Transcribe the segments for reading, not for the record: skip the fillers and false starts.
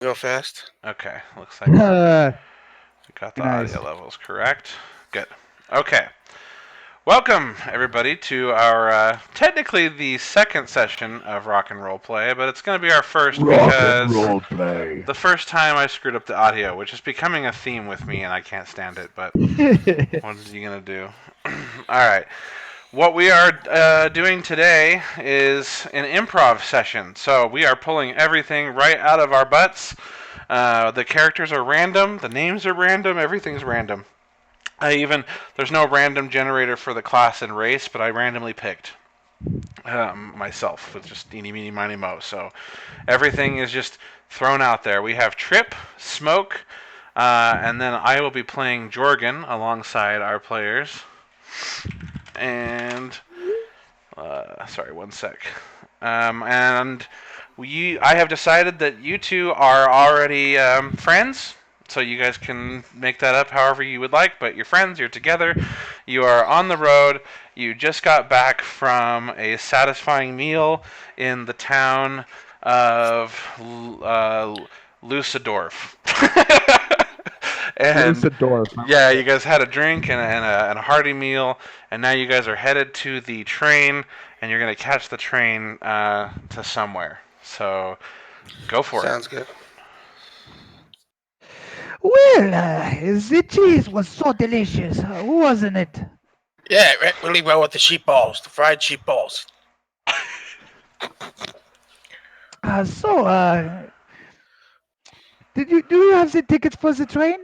Real fast. Okay, looks like we got the Nice. audio levels correct. Good. Okay. Welcome, everybody, to our technically the second session of Rock and Roll Play, but it's going to be our first Rock and because roll play. the first time I screwed up the audio, which is becoming a theme with me, and I can't stand it, but what are you going to do? All right. What we are doing today is an improv session. So we are pulling everything right out of our butts. The characters are random, the names are random, everything's random. There's no random generator for the class and race, but I randomly picked myself with just eeny, meeny, miny, mo. So everything is just thrown out there. We have Trip, Smoke, and then I will be playing Jorgen alongside our players. And sorry, one sec. And I have decided that you two are already friends, so you guys can make that up however you would like. But you're friends, you're together, you are on the road. You just got back from a satisfying meal in the town of Lusadorf. And Lusadorf. yeah, you guys had a drink and a hearty meal, and now you guys are headed to the train, and you're gonna catch the train to somewhere. So, go for it. Sounds good. Well, the cheese was so delicious, wasn't it? Yeah, it went really well with the sheep balls, the fried sheep balls. So, do you have the tickets for the train?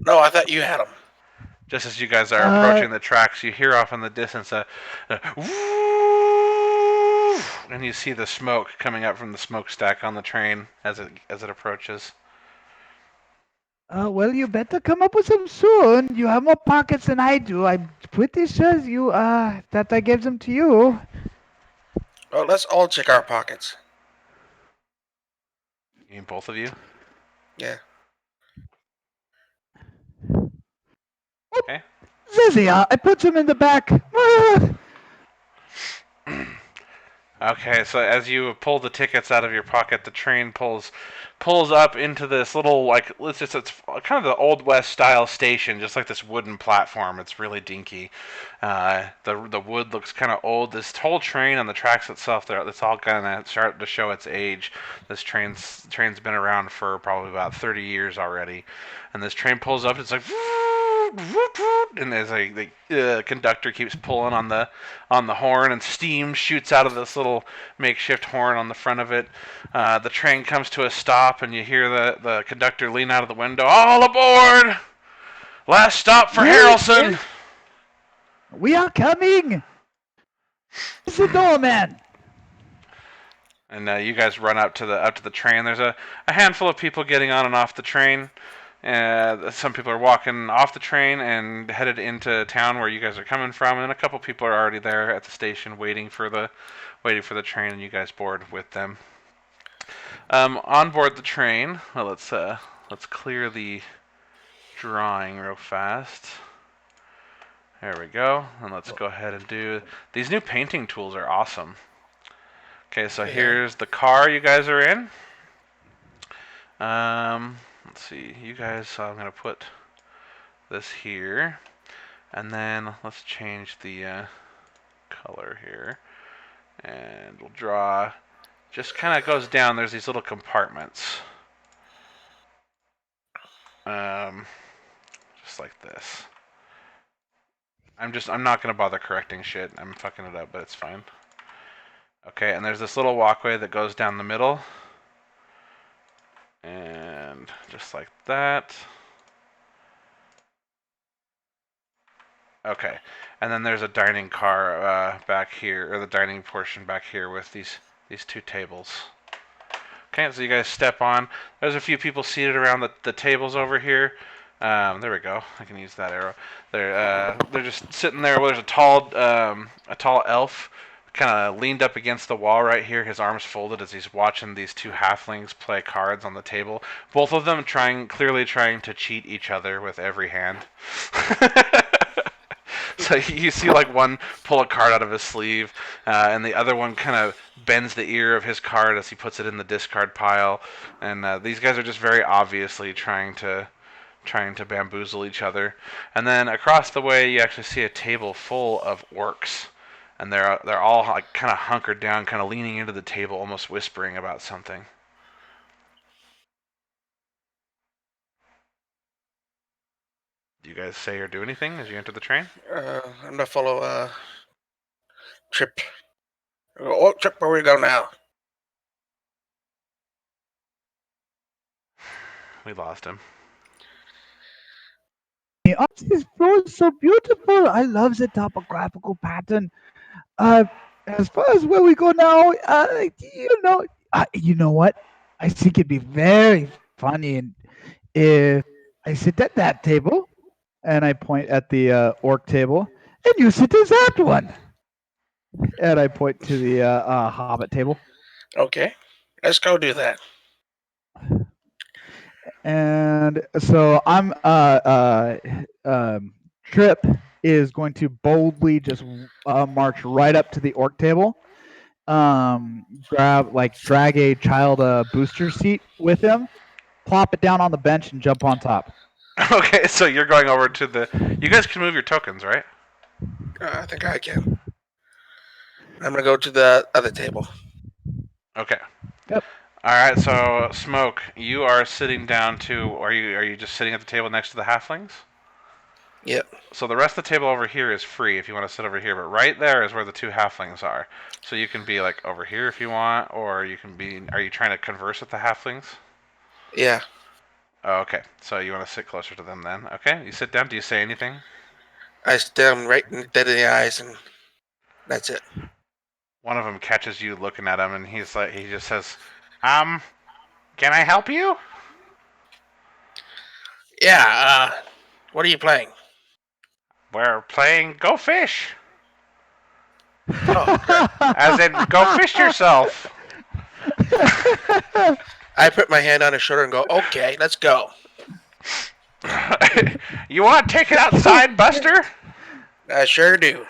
No, I thought you had them. Just as you guys are Uh, approaching the tracks, you hear off in the distance a and you see the smoke coming up from the smokestack on the train as it approaches. well, you better come up with them soon. You have more pockets than I do. I'm pretty sure that I gave them to you. Well, let's all check our pockets. You mean both of you? Yeah. Okay. There they are. I put them in the back. Okay, so as you pull the tickets out of your pocket, the train pulls up into this little it's kind of the old west style station, just like this wooden platform. It's really dinky. The wood looks kind of old. This whole train and the tracks itself, it's all kind of starting to show its age. This train's been around for probably about 30 years already, and this train pulls up. It's like and there's the conductor keeps pulling on the horn, and steam shoots out of this little makeshift horn on the front of it. The train comes to a stop, and you hear the conductor lean out of the window. All aboard! Last stop for Yes, Harrelson! yes. We are coming. It's the doorman. And you guys run up to the train. There's a handful of people getting on and off the train. Some people are walking off the train and headed into town where you guys are coming from, and a couple people are already there at the station waiting for the train, and you guys board with them. On board the train, well, let's clear the drawing real fast. There we go, and let's go ahead and do these new painting tools are awesome. Okay, so here's the car you guys are in. Let's see, you guys. So I'm gonna put this here, and then let's change the color here, and we'll draw. Just kind of goes down. There's these little compartments. Just like this. I'm not gonna bother correcting shit. I'm fucking it up, but it's fine. Okay, and there's this little walkway that goes down the middle. And just like that. Okay, and then there's a dining car back here, or the dining portion back here with these two tables. Okay, so you guys step on. There's a few people seated around the tables over here. There we go. I can use that arrow. They're just sitting there. Well, there's a tall elf, kind of leaned up against the wall right here. His arms folded as he's watching these two halflings play cards on the table. Both of them clearly trying to cheat each other with every hand. So you see like one pull a card out of his sleeve, and the other one kind of bends the ear of his card as he puts it in the discard pile. And these guys are just very obviously trying to bamboozle each other. And then across the way, you actually see a table full of orcs, and they're all like kind of hunkered down, kind of leaning into the table, almost whispering about something. Do you guys say or do anything as you enter the train? I'm gonna follow Trip. Oh, Trip, where we go now? We lost him. Oh, this floor is so beautiful. I love the topographical pattern. As far as where we go now, you know what? I think it'd be very funny and if I sit at that table, and I point at the orc table, and you sit at that one, and I point to the hobbit table. Okay, let's go do that. And so Trip is going to boldly just march right up to the orc table, drag a child booster seat with him, plop it down on the bench, and jump on top. Okay, so you're going over to the. You guys can move your tokens, right? I think I can. I'm gonna go to the other table. Okay. Yep. All right. So Smoke, you are sitting down to. Are you just sitting at the table next to the halflings? Yep. So the rest of the table over here is free if you want to sit over here, but right there is where the two halflings are. So you can be like over here if you want, or you can be. Are you trying to converse with the halflings? Yeah. Oh, okay. So you want to sit closer to them then? Okay. You sit down. Do you say anything? I stare him right dead in the eyes, and that's it. One of them catches you looking at him, and he just says, can I help you? Yeah. What are you playing? We're playing Go Fish. Oh, great. As in, go fish yourself. I put my hand on his shoulder and go, "Okay, let's go." You want to take it outside, Buster? I sure do.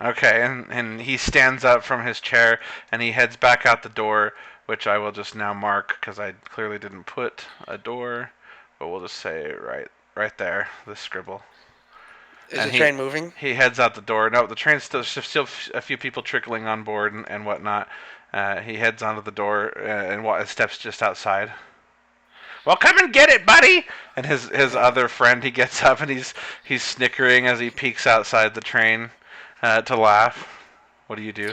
Okay, and he stands up from his chair, and he heads back out the door, which I will just now mark, because I clearly didn't put a door, but we'll just say right there, this scribble. Is And the train moving? He heads out the door. No, the train's still a few people trickling on board and whatnot. He heads onto the door and steps just outside. Well, come and get it, buddy! And his other friend, he gets up and he's snickering as he peeks outside the train to laugh. What do you do?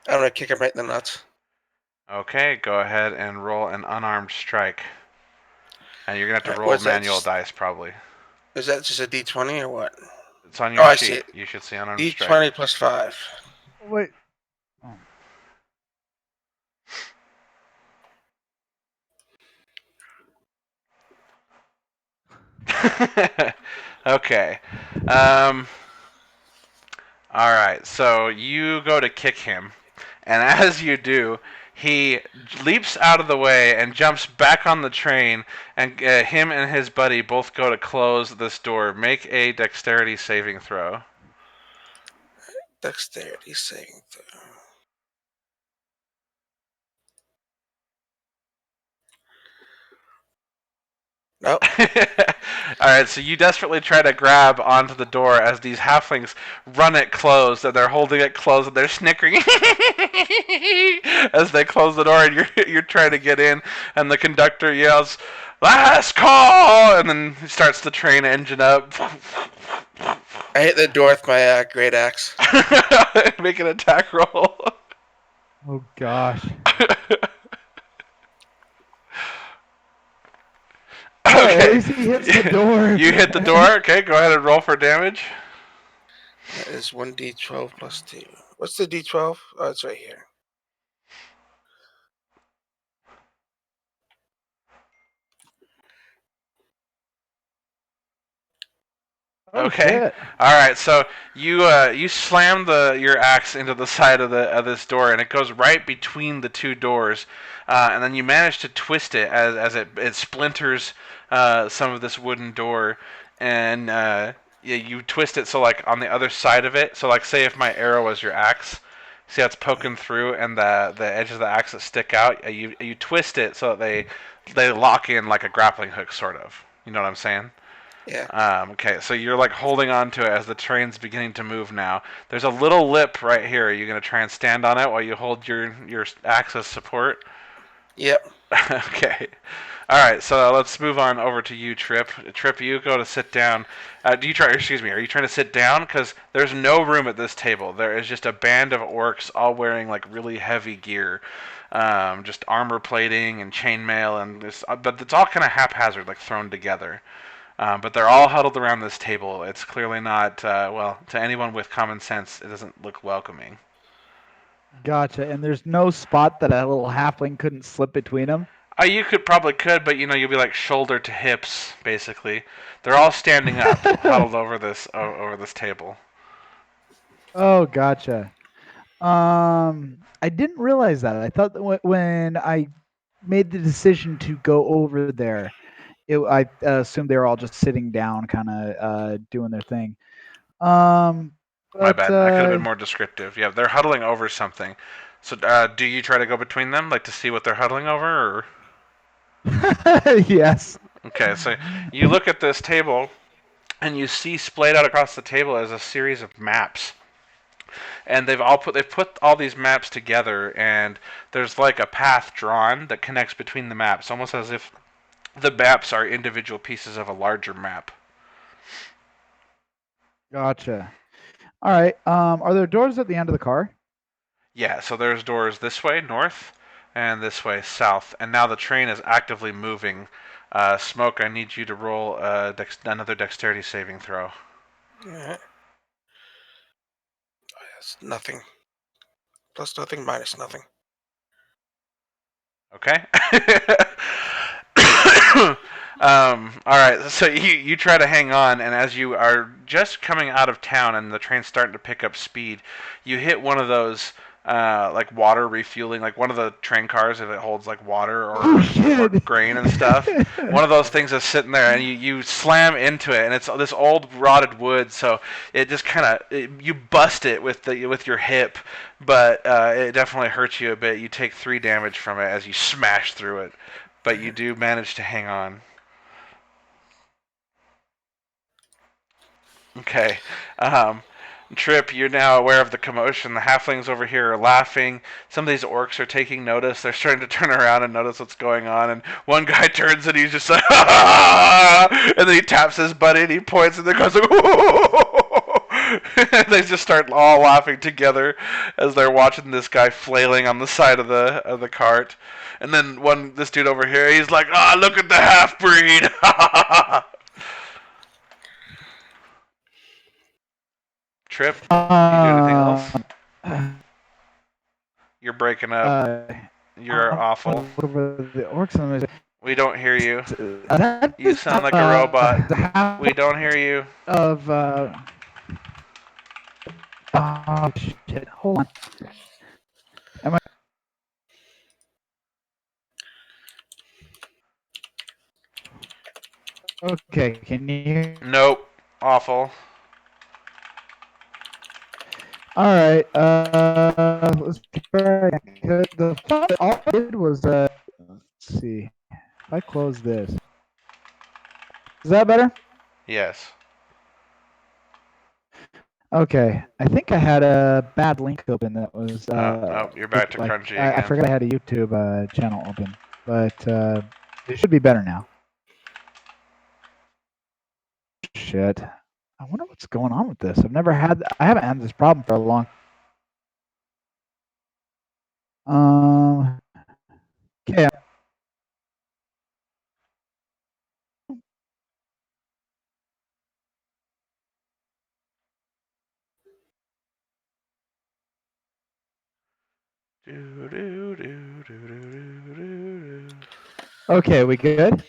I'm gonna kick him right in the nuts. Okay, go ahead and roll an unarmed strike. And you're gonna have to roll What's that, manual just- dice probably. Is that just a D20 or what? It's on your I see sheet. it. You should see unarmed D20 strike. plus 5. Wait. Okay. All right. So you go to kick him, and as you do, he leaps out of the way and jumps back on the train. And him and his buddy both go to close this door. Make a dexterity saving throw. Dexterity saving throw. Nope. All right, so you desperately try to grab onto the door as these halflings run it closed, and they're holding it closed, and they're snickering as they close the door, and you're trying to get in, and the conductor yells, "Last call!" and then he starts the train engine up. I hit the door with my great axe. Make an attack roll. Oh gosh. Okay. He hits the door. You hit the door. Okay, go ahead and roll for damage. That is 1d12 plus 2. What's the d12? Oh, it's right here. Oh, Okay. shit. All right. So you slam your axe into the side of this door, and it goes right between the two doors, and then you manage to twist it as it splinters some of this wooden door, and Yeah, you twist it so like on the other side of it. So like, say if my arrow was your axe, see how it's poking through, and the edges of the axe that stick out. You twist it so that they lock in like a grappling hook, sort of. You know what I'm saying? Yeah. Okay, so you're like holding on to it as the train's beginning to move now. There's a little lip right here. Are you gonna try and stand on it while you hold your axe as support? Yep. Okay. All right, so let's move on over to you, Trip. Trip, you go to sit down. Do you try? Excuse me. Are you trying to sit down? Because there's no room at this table. There is just a band of orcs, all wearing like really heavy gear, just armor plating and chainmail, and this. But it's all kind of haphazard, like thrown together. But they're all huddled around this table. It's clearly not well to anyone with common sense. It doesn't look welcoming. Gotcha. And there's no spot that a little halfling couldn't slip between them. You could, but you'll be like shoulder to hips, basically. They're all standing up, huddled over this table. Oh, gotcha. I didn't realize that. I thought that when I made the decision to go over there, I assumed they were all just sitting down, kind of doing their thing. Um, My but bad. I could have been more descriptive. Yeah, they're huddling over something. So, do you try to go between them, like to see what they're huddling over, or? Yes. Okay, so you look at this table, and you see splayed out across the table as a series of maps. And they've put all these maps together, and there's like a path drawn that connects between the maps, almost as if the maps are individual pieces of a larger map. Gotcha. All right. Are there doors at the end of the car? Yeah, so there's doors this way, north, and this way, south. And now the train is actively moving. Smoke, I need you to roll another dexterity saving throw. Alright. That's nothing. Plus nothing, minus nothing. Okay. All right. So you try to hang on, and as you are just coming out of town and the train's starting to pick up speed, you hit one of those like water refueling, like one of the train cars if it holds like water or grain and stuff. One of those things is sitting there, and you slam into it, and it's this old rotted wood, so it just kind of you bust it with your hip, but it definitely hurts you a bit. You take 3 damage from it as you smash through it, but you do manage to hang on. Okay. Trip, you're now aware of the commotion. The halflings over here are laughing. Some of these orcs are taking notice. They're starting to turn around and notice what's going on. And one guy turns and he's just like, and then he taps his buddy and he points and then goes like, and they just start all laughing together as they're watching this guy flailing on the side of the cart. And then this dude over here, he's like, look at the half breed. Trip, do you do anything else? You're breaking up. You're awful. The orcs. We don't hear you. You sound like a robot. We don't hear you. Of oh shit! Hold on. Am I? Okay. Can you hear? Nope. Awful. All right. Let's try. All I did was let's see. If I close this, is that better? Yes. Okay. I think I had a bad link open that was. You're back to crunchy again. I forgot I had a YouTube channel open, but it should be better now. Shit. I wonder what's going on with this. I haven't had this problem for a long. Okay. Okay, we good?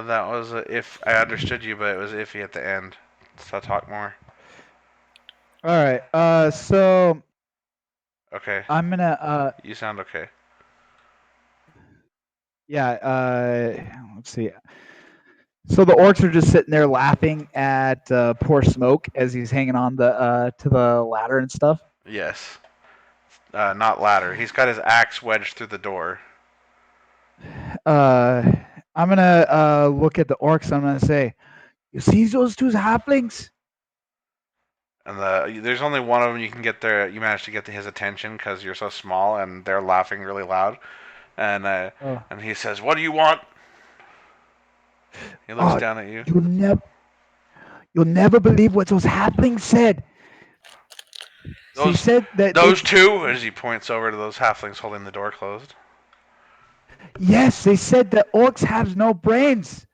That was if I understood you, but it was iffy at the end. So talk more. All right. So. Okay. I'm gonna. You sound okay. Yeah. Let's see. So the orcs are just sitting there laughing at poor Smoke as he's hanging on the to the ladder and stuff. Yes. Not ladder. He's got his axe wedged through the door. I'm gonna look at the orcs. I'm gonna say, "You see those two halflings?" And there's only one of them you can get there. You manage to get to his attention because you're so small, and they're laughing really loud. And and he says, "What do you want?" He looks down at you. You'll never believe what those halflings said. He said that those two, as he points over to those halflings holding the door closed. Yes, they said that orcs have no brains.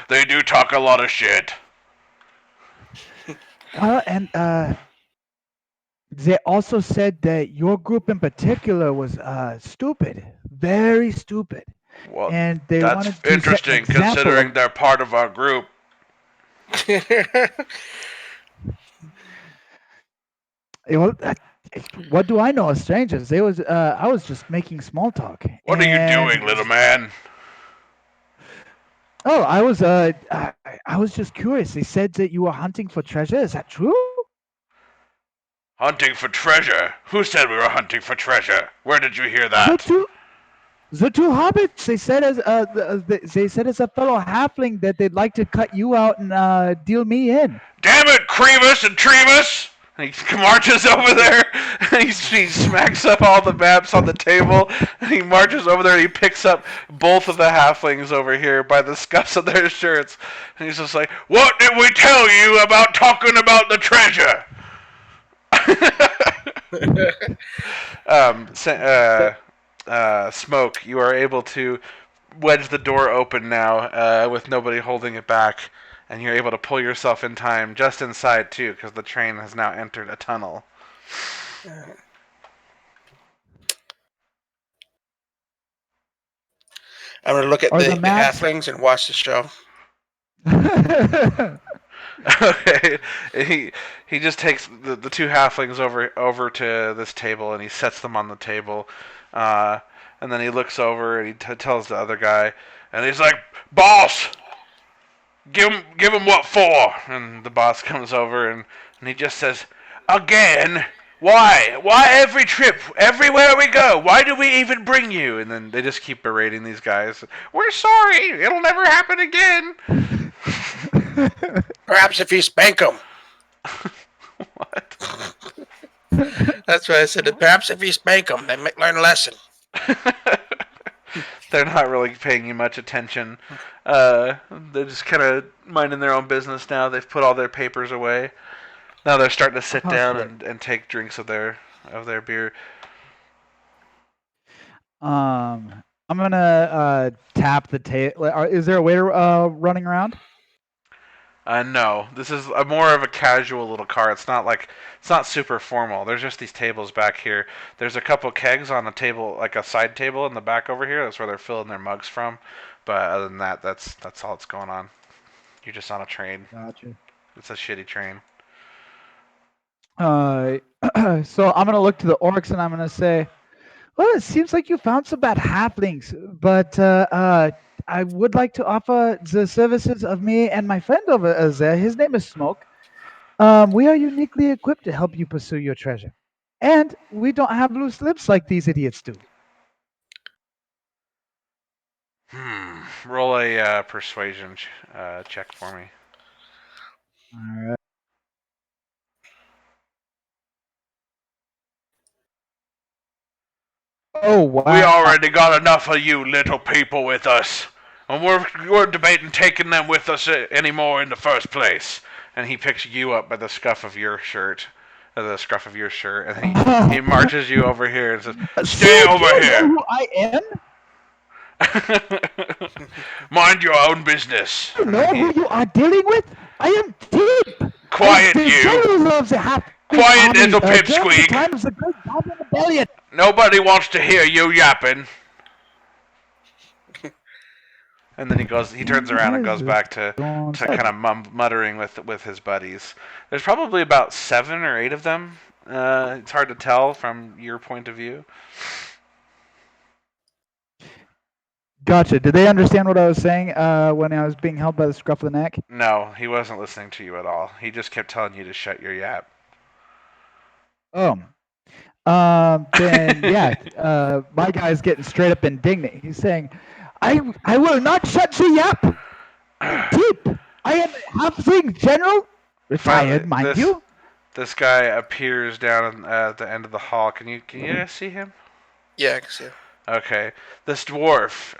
They do talk a lot of shit. Well, and they also said that your group in particular was stupid, very stupid. Well, and they that's wanted to interesting set an considering they're part of our group. Well, what do I know of strangers? I was just making small talk. What are you doing, little man? Oh, I was just curious. They said that you were hunting for treasure. Is that true? Hunting for treasure? Who said we were hunting for treasure? Where did you hear that? The two hobbits. They said as a fellow halfling that they'd like to cut you out and deal me in. Damn it, Cremus and Tremus! And he marches over there, and he smacks up all the maps on the table, and he marches over there and he picks up both of the halflings over here by the scuffs of their shirts. And he's just like, "What did we tell you about talking about the treasure?" Smoke, you are able to wedge the door open now with nobody holding it back. And you're able to pull yourself in time just inside, too, because the train has now entered a tunnel. I'm going to look at the halflings and watch the show. Okay. He just takes the two halflings over to this table, and he sets them on the table. And then he looks over, and he tells the other guy, and he's like, "Boss! Give him what for?" And the boss comes over and he just says, "Again? Why? Why every trip? Everywhere we go? Why do we even bring you?" And then they just keep berating these guys. "We're sorry. It'll never happen again." Perhaps if you spank them. What? That's why I said it. Perhaps if you spank them, they might learn a lesson. They're not really paying you much attention. They're just kind of minding their own business now. They've put all their papers away. Now they're starting to sit down and take drinks of their beer. I'm gonna tap the table. Is there a waiter running around? No, this is more of a casual little car. It's not super formal. There's just these tables back here. There's a couple kegs on a table, like a side table in the back over here. That's where they're filling their mugs from. But other than that, that's all that's going on. You're just on a train. Gotcha. It's a shitty train. So I'm gonna look to the orcs and I'm gonna say, "Well, it seems like you found some bad halflings, but I would like to offer the services of me and my friend over there. His name is Smoke. We are uniquely equipped to help you pursue your treasure, and we don't have loose lips like these idiots do." Roll a persuasion check for me. All right. Oh, wow. We already got enough of you little people with us. And we're debating taking them with us anymore in the first place. And he picks you up by the scuff of your shirt. The scruff of your shirt. And he marches you over here and says, "Stay over here." You know who I am? Mind your own business. You know who you are dealing with? I am deep. Quiet, you. Quiet, little pipsqueak. Nobody wants to hear you yapping. And then he turns around and goes back to kind of muttering with his buddies. There's probably about 7 or 8 of them. It's hard to tell from your point of view. Gotcha. Did they understand what I was saying when I was being held by the scruff of the neck? No, he wasn't listening to you at all. He just kept telling you to shut your yap. Oh. Then yeah, my guy's getting straight up indignant. He's saying, I will not shut the yap. Keep. I am halfling general, retired, mind you. This guy appears down at the end of the hall. Can you guys see him? Yeah, I can see him. Okay, this dwarf.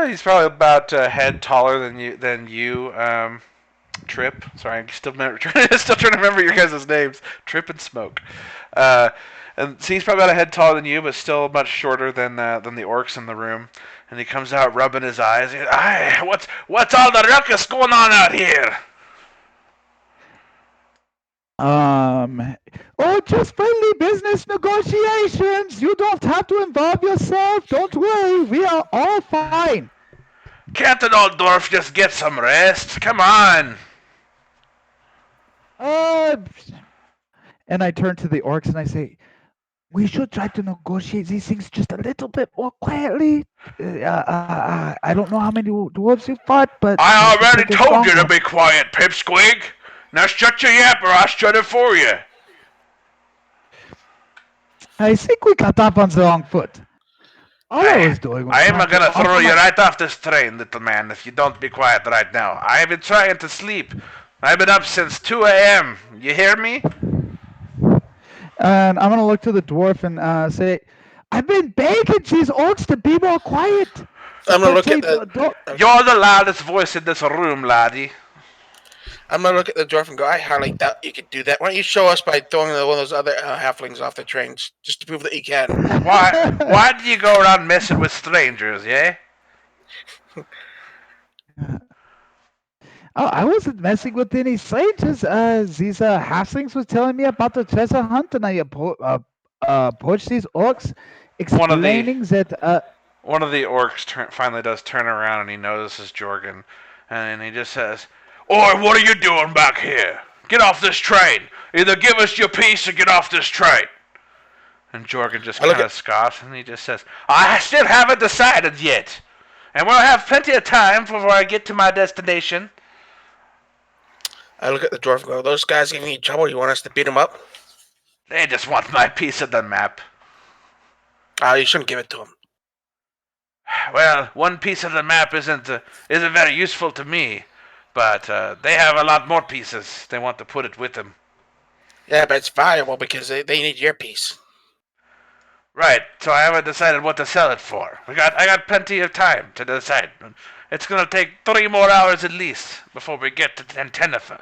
He's probably about a head taller than you. Trip. Sorry, I'm still trying to remember your guys' names. Trip and Smoke. And so he's probably about a head taller than you, but still much shorter than the orcs in the room. And he comes out rubbing his eyes. Aye, what's all the ruckus going on out here? Just friendly business negotiations. You don't have to involve yourself. Don't worry, we are all fine. Can't an old dwarf just get some rest? Come on. And I turn to the orcs and I say, we should try to negotiate these things just a little bit more quietly. I don't know how many dwarves you fought, but I already told you to be quiet, Pipsqueak. Now shut your yap or I'll shut it for you. I think we got off on the wrong foot. All I was doing was I am gonna throw you right off this train, little man, if you don't be quiet right now. I've been trying to sleep. I've been up since 2 a.m. You hear me? And I'm gonna look to the dwarf and say, I've been begging these orcs to be more quiet. I'm gonna look at the. You're the loudest voice in this room, laddie. I'm gonna look at the dwarf and go, I highly doubt you could do that. Why don't you show us by throwing one of those other halflings off the trains, just to prove that you can? Why do you go around messing with strangers, yeah? Oh, I wasn't messing with any strangers. These halflings was telling me about the treasure hunt, and I approached these orcs, explaining that. One of the orcs finally does turn around and he notices Jorgen, and he just says, "Oi, what are you doing back here? Get off this train! Either give us your piece or get off this train!" And Jorgen just kind of scoffs and he just says, "I still haven't decided yet, and we'll have plenty of time before I get to my destination." I look at the dwarf and go, those guys giving you trouble? You want us to beat them up? They just want my piece of the map. You shouldn't give it to them. Well, one piece of the map isn't very useful to me, but they have a lot more pieces. They want to put it with them. Yeah, but it's valuable because they need your piece. Right, so I haven't decided what to sell it for. I got plenty of time to decide. It's gonna take 3 more hours at least before we get to Tenerife.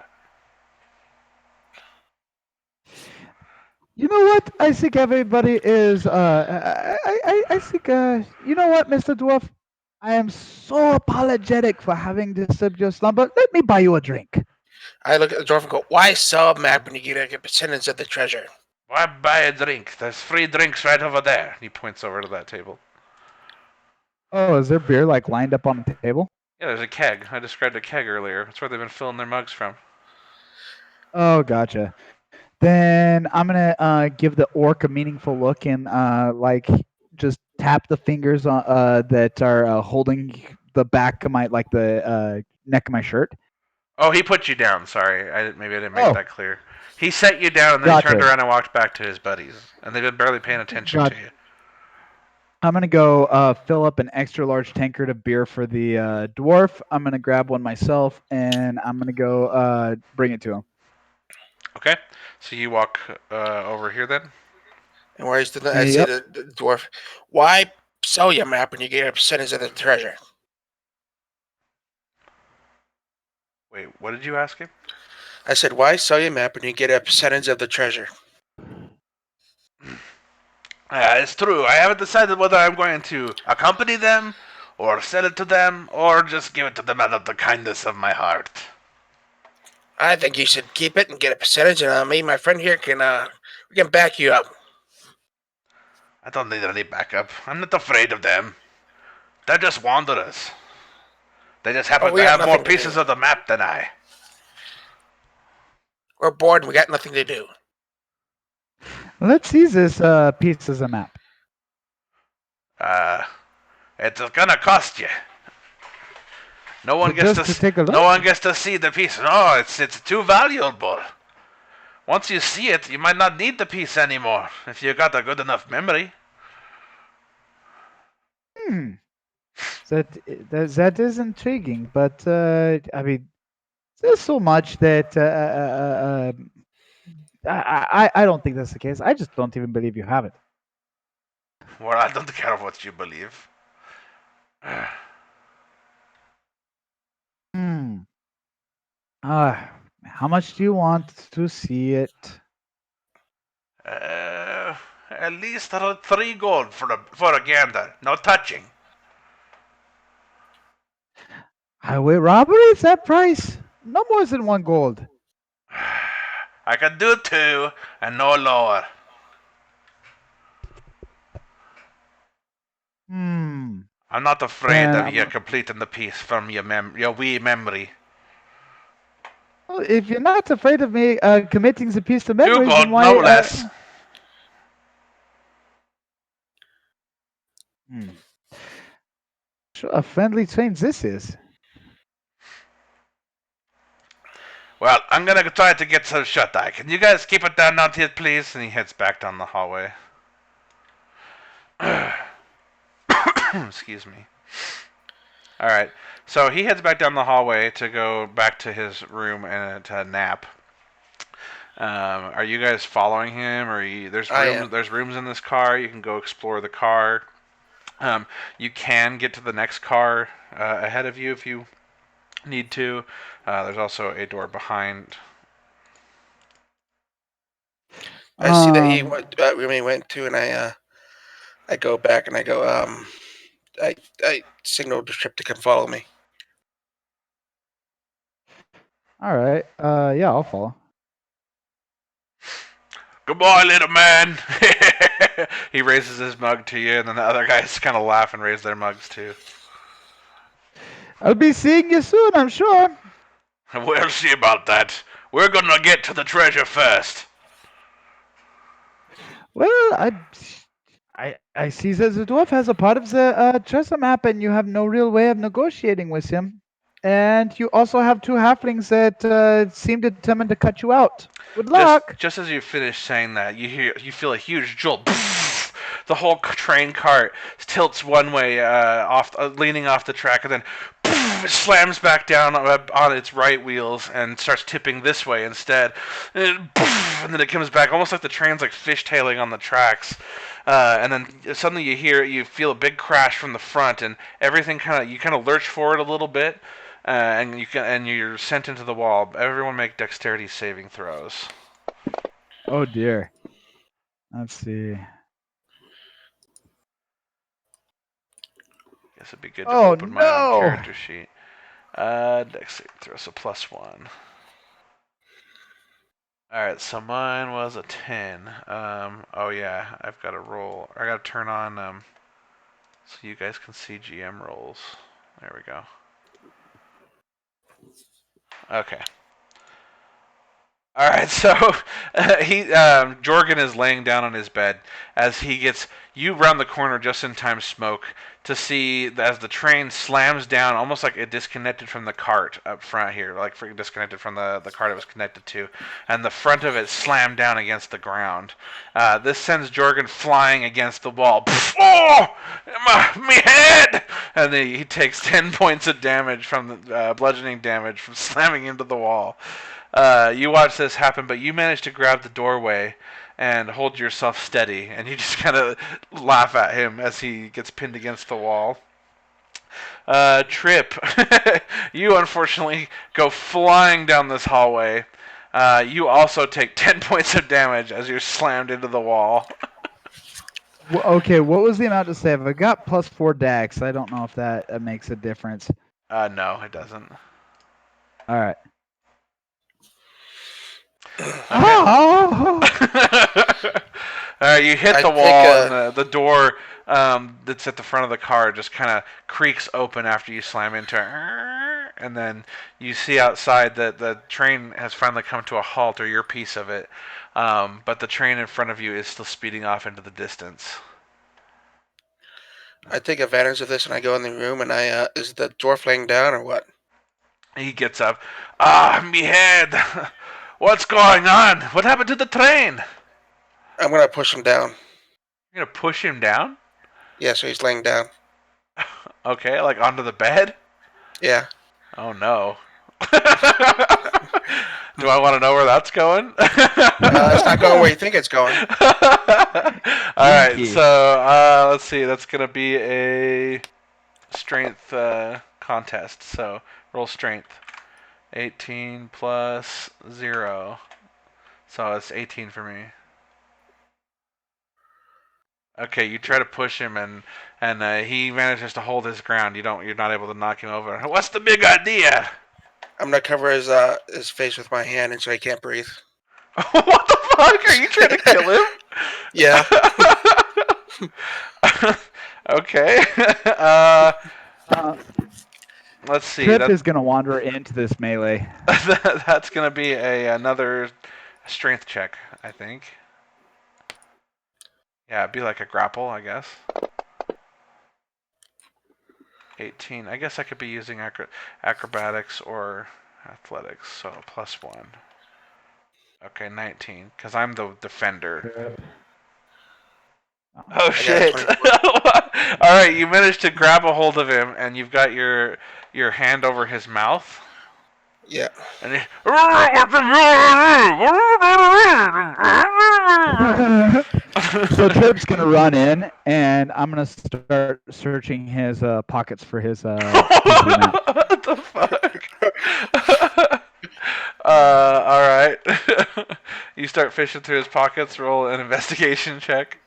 You know what? I think everybody is. I think. You know what, Mr. Dwarf? I am so apologetic for having disturbed your slumber. Let me buy you a drink. I look at the dwarf and go, why sell a map when you get a percentage of the treasure? Why buy a drink? There's free drinks right over there. He points over to that table. Oh, is there beer lined up on the table? Yeah, there's a keg. I described a keg earlier. That's where they've been filling their mugs from. Oh, gotcha. Then I'm gonna give the orc a meaningful look and just tap the fingers on that are holding the back of my the neck of my shirt. Oh, he put you down. Sorry, maybe I didn't make that clear. He set you down and then he turned around and walked back to his buddies, and they've been barely paying attention to you. I'm gonna go fill up an extra large tankard of beer for the dwarf. I'm gonna grab one myself and I'm gonna go bring it to him. Okay, so you walk over here then. And where is I say to the dwarf, why sell your map when you get a percentage of the treasure? Wait, what did you ask him? I said, why sell your map when you get a percentage of the treasure? It's true. I haven't decided whether I'm going to accompany them, or sell it to them, or just give it to them out of the kindness of my heart. I think you should keep it and get a percentage, and me and my friend here can back you up. I don't need any backup. I'm not afraid of them. They're just wanderers. They just happen to have more pieces of the map than I. We're bored and we got nothing to do. Let's see this piece of the map. It's gonna cost you. No one gets Just to take a look? no one gets to see the piece. No, it's too valuable. Once you see it, you might not need the piece anymore if you got a good enough memory. That is intriguing, but I mean, there's so much that I don't think that's the case. I just don't even believe you have it. Well, I don't care what you believe. How much do you want to see it? At least 3 gold for a gander. No touching. Highway robbery? It's that price? No more than 1 gold. I can do 2 and no lower. I'm not afraid of you completing the piece from your wee memory. Well, if you're not afraid of me committing the piece to 2 memories, gold, then why? no less. Sure, a friendly change this is. Well, I'm gonna try to get some shut eye. Can you guys keep it down here, please? And he heads back down the hallway. Excuse me. Alright, so he heads back down the hallway to go back to his room and to nap. Are you guys following him? Or there's rooms in this car. You can go explore the car. You can get to the next car ahead of you if you need to. There's also a door behind. I see that he went to, and I go back and I go, I signal the ship to come follow me. All right. Yeah, I'll follow. Goodbye, little man. He raises his mug to you, and then the other guys kind of laugh and raise their mugs too. I'll be seeing you soon, I'm sure. We'll see about that. We're gonna get to the treasure first. Well, I see that the dwarf has a part of the treasure map, and you have no real way of negotiating with him. And you also have 2 halflings that seem determined to cut you out. Good luck. Just as you finish saying that, you feel a huge jolt. The whole train cart tilts one way, leaning off the track, and then it slams back down on its right wheels and starts tipping this way instead. And then it comes back, almost like the train's like fishtailing on the tracks. And then suddenly you feel a big crash from the front, and everything you kind of lurch forward a little bit, and you're sent into the wall. Everyone make dexterity saving throws. Oh dear. Let's see. Guess it'd be good to open my own character sheet. Dex saving throw, so +1. Alright, so mine was a 10. Oh yeah, I've got to roll. I got to turn on, so you guys can see GM rolls. There we go. Okay. Alright, so Jorgen is laying down on his bed as you round the corner just in time, Smoke, to see as the train slams down, almost like it disconnected from the cart up front here, like disconnected from the cart it was connected to, and the front of it slammed down against the ground. This sends Jorgen flying against the wall. Oh! My head! And he takes 10 points of damage from bludgeoning damage from slamming into the wall. You watch this happen, but you manage to grab the doorway and hold yourself steady, and you just kind of laugh at him as he gets pinned against the wall. Trip, you unfortunately go flying down this hallway. You also take 10 points of damage as you're slammed into the wall. Well, okay, what was the amount to save? I got +4 dex. I don't know if that makes a difference. No, it doesn't. All right. You hit the wall, and the door that's at the front of the car just kind of creaks open after you slam into it. And then you see outside that the train has finally come to a halt, or your piece of it. But the train in front of you is still speeding off into the distance. I take advantage of this and I go in the room and is the dwarf laying down or what? He gets up. Ah, me head. What's going on? What happened to the train? I'm gonna push him down. You're gonna push him down? Yeah, so he's laying down. Okay, like onto the bed? Yeah. Oh no. Do I want to know where that's going? It's not going where you think it's going. Alright, Kinky. so let's see. That's going to be a strength contest. So roll strength. 18 plus 0. So it's 18 for me. Okay, you try to push him and he manages to hold his ground. You're not able to knock him over. What's the big idea? I'm gonna cover his face with my hand and so he can't breathe. What the fuck? Are you trying to kill him? Yeah. Okay. Uh, Let's see. Trip is going to wander into this melee. That's gonna be another strength check, I think. Yeah, it'd be like a grapple, I guess. 18. I guess I could be using acrobatics or athletics, so +1. Okay, 19, because I'm the defender. Oh I got a shit! 24. All right, you managed to grab a hold of him, and you've got your hand over his mouth. Yeah. And he, So Trip's going to run in, and I'm going to start searching his pockets for his map. what the fuck? All right. You start fishing through his pockets. Roll an investigation check.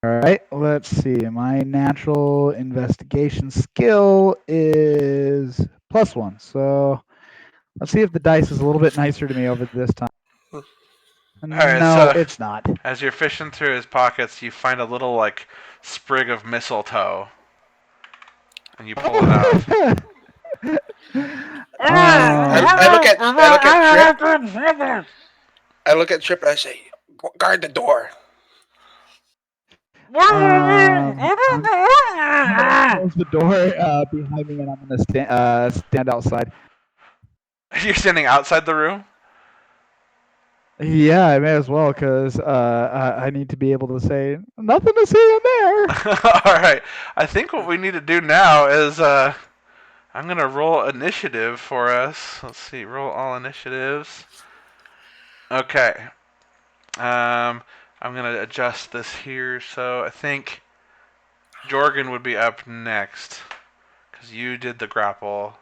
All right, let's see. My natural investigation skill is +1. So let's see if the dice is a little bit nicer to me over this time. right, No, so- it's not. As you're fishing through his pockets, you find a little like sprig of mistletoe, and you pull it out. I look at Trip. I look at Trip and I say, guard the door. I'm gonna close the door behind me, and I'm going to stand outside. You're standing outside the room. Yeah, I may as well, because I need to be able to say nothing to see in there. All right. I think what we need to do now is I'm gonna roll initiative for us. Let's see. Roll all initiatives. Okay. I'm gonna adjust this here. So I think Jorgen would be up next because you did the grapple.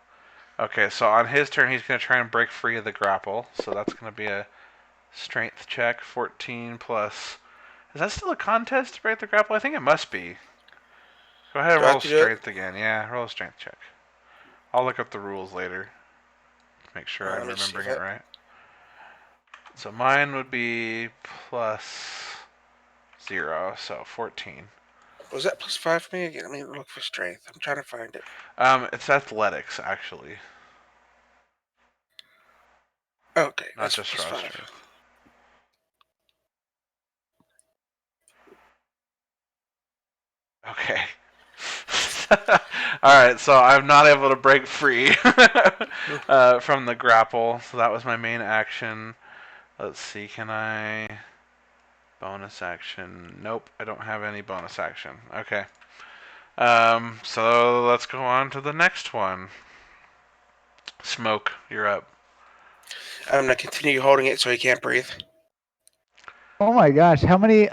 Okay. So on his turn, he's gonna try and break free of the grapple. So that's gonna be a strength check. 14 plus. Is that still a contest to break the grapple? I think it must be. Go ahead and Do I roll have to do it? strength again. Yeah, roll a strength check. I'll look up the rules later to make sure I'm Let me see remembering if it right. So mine would be +0, so 14. Was that +5 for me again? Let me look for strength. I'm trying to find it. It's athletics actually, Okay, not that's just raw +5. strength. Okay. All right, so I'm not able to break free from the grapple. So that was my main action. Let's see, can I bonus action? Nope, I don't have any bonus action. Okay. So let's go on to the next one. Smoke, you're up. I'm gonna continue holding it so he can't breathe. Oh my gosh, how many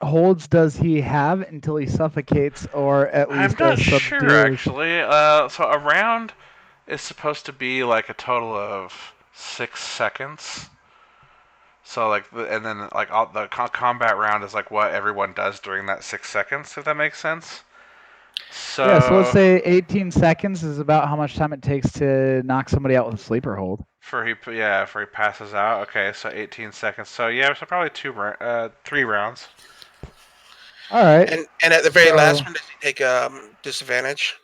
holds does he have until he suffocates or at I'm least not sure subdues? actually. So a round is supposed to be like a total of 6 seconds. So like, and then like all the combat round is like what everyone does during that 6 seconds, if that makes sense. So Yeah, so let's say 18 seconds is about how much time it takes to knock somebody out with a sleeper hold. for he passes out. Okay, so 18 seconds. So yeah, so probably 3 rounds. All right. And at the very So- last one, does he take disadvantage?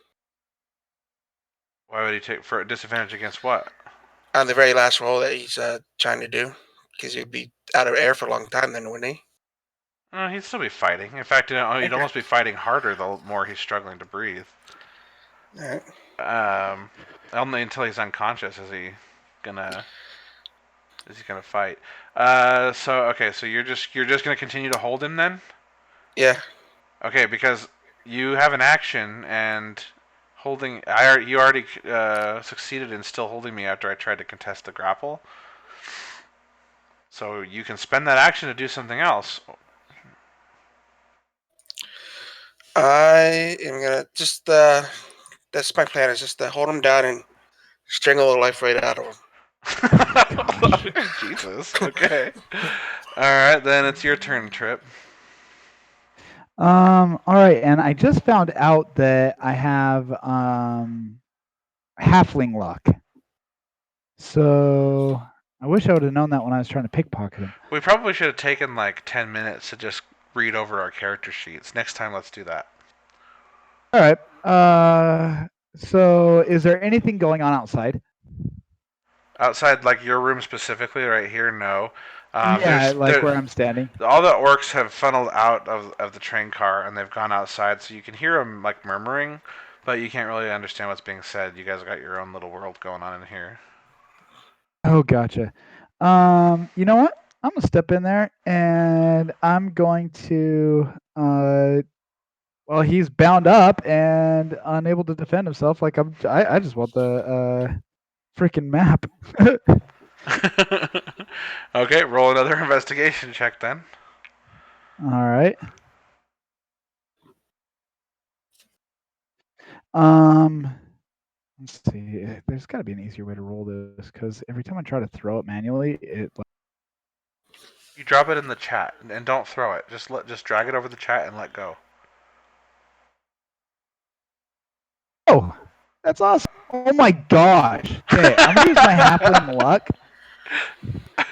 Why would he take for disadvantage against what? On the very last roll that he's trying to do, because he'd be out of air for a long time then, wouldn't he? He'd still be fighting. In fact, he'd Okay. almost be fighting harder the more he's struggling to breathe. All right. Only until he's unconscious gonna is he gonna fight. So you're just gonna continue to hold him then? Yeah. Okay, because you have an action and you already succeeded in still holding me after I tried to contest the grapple. So you can spend that action to do something else. I am gonna just. That's my plan. Is just to hold him down and strangle the life right out of him. Gosh. Jesus. Okay. All right, then it's your turn, Trip. All right, and I just found out that I have halfling luck. So I wish I would have known that when I was trying to pickpocket him. We probably should have taken like 10 minutes to just read over our character sheets. Next time, let's do that. All right. So is there anything going on outside? Outside, like your room specifically, right here, no. Yeah, like where I'm standing. All the orcs have funneled out of the train car and they've gone outside, so you can hear them like murmuring, but you can't really understand what's being said. You guys got your own little world going on in here. Oh, gotcha. You know what? I'm gonna step in there and I'm going to well, he's bound up and unable to defend himself. Like I just want the freaking map. Okay, roll another investigation check then. All right. Let's see. There's got to be an easier way to roll this because every time I try to throw it manually, it. You drop it in the chat and don't throw it. Just drag it over the chat and let go. Oh, that's awesome! Oh my gosh! Okay, I'm gonna use my halfling luck.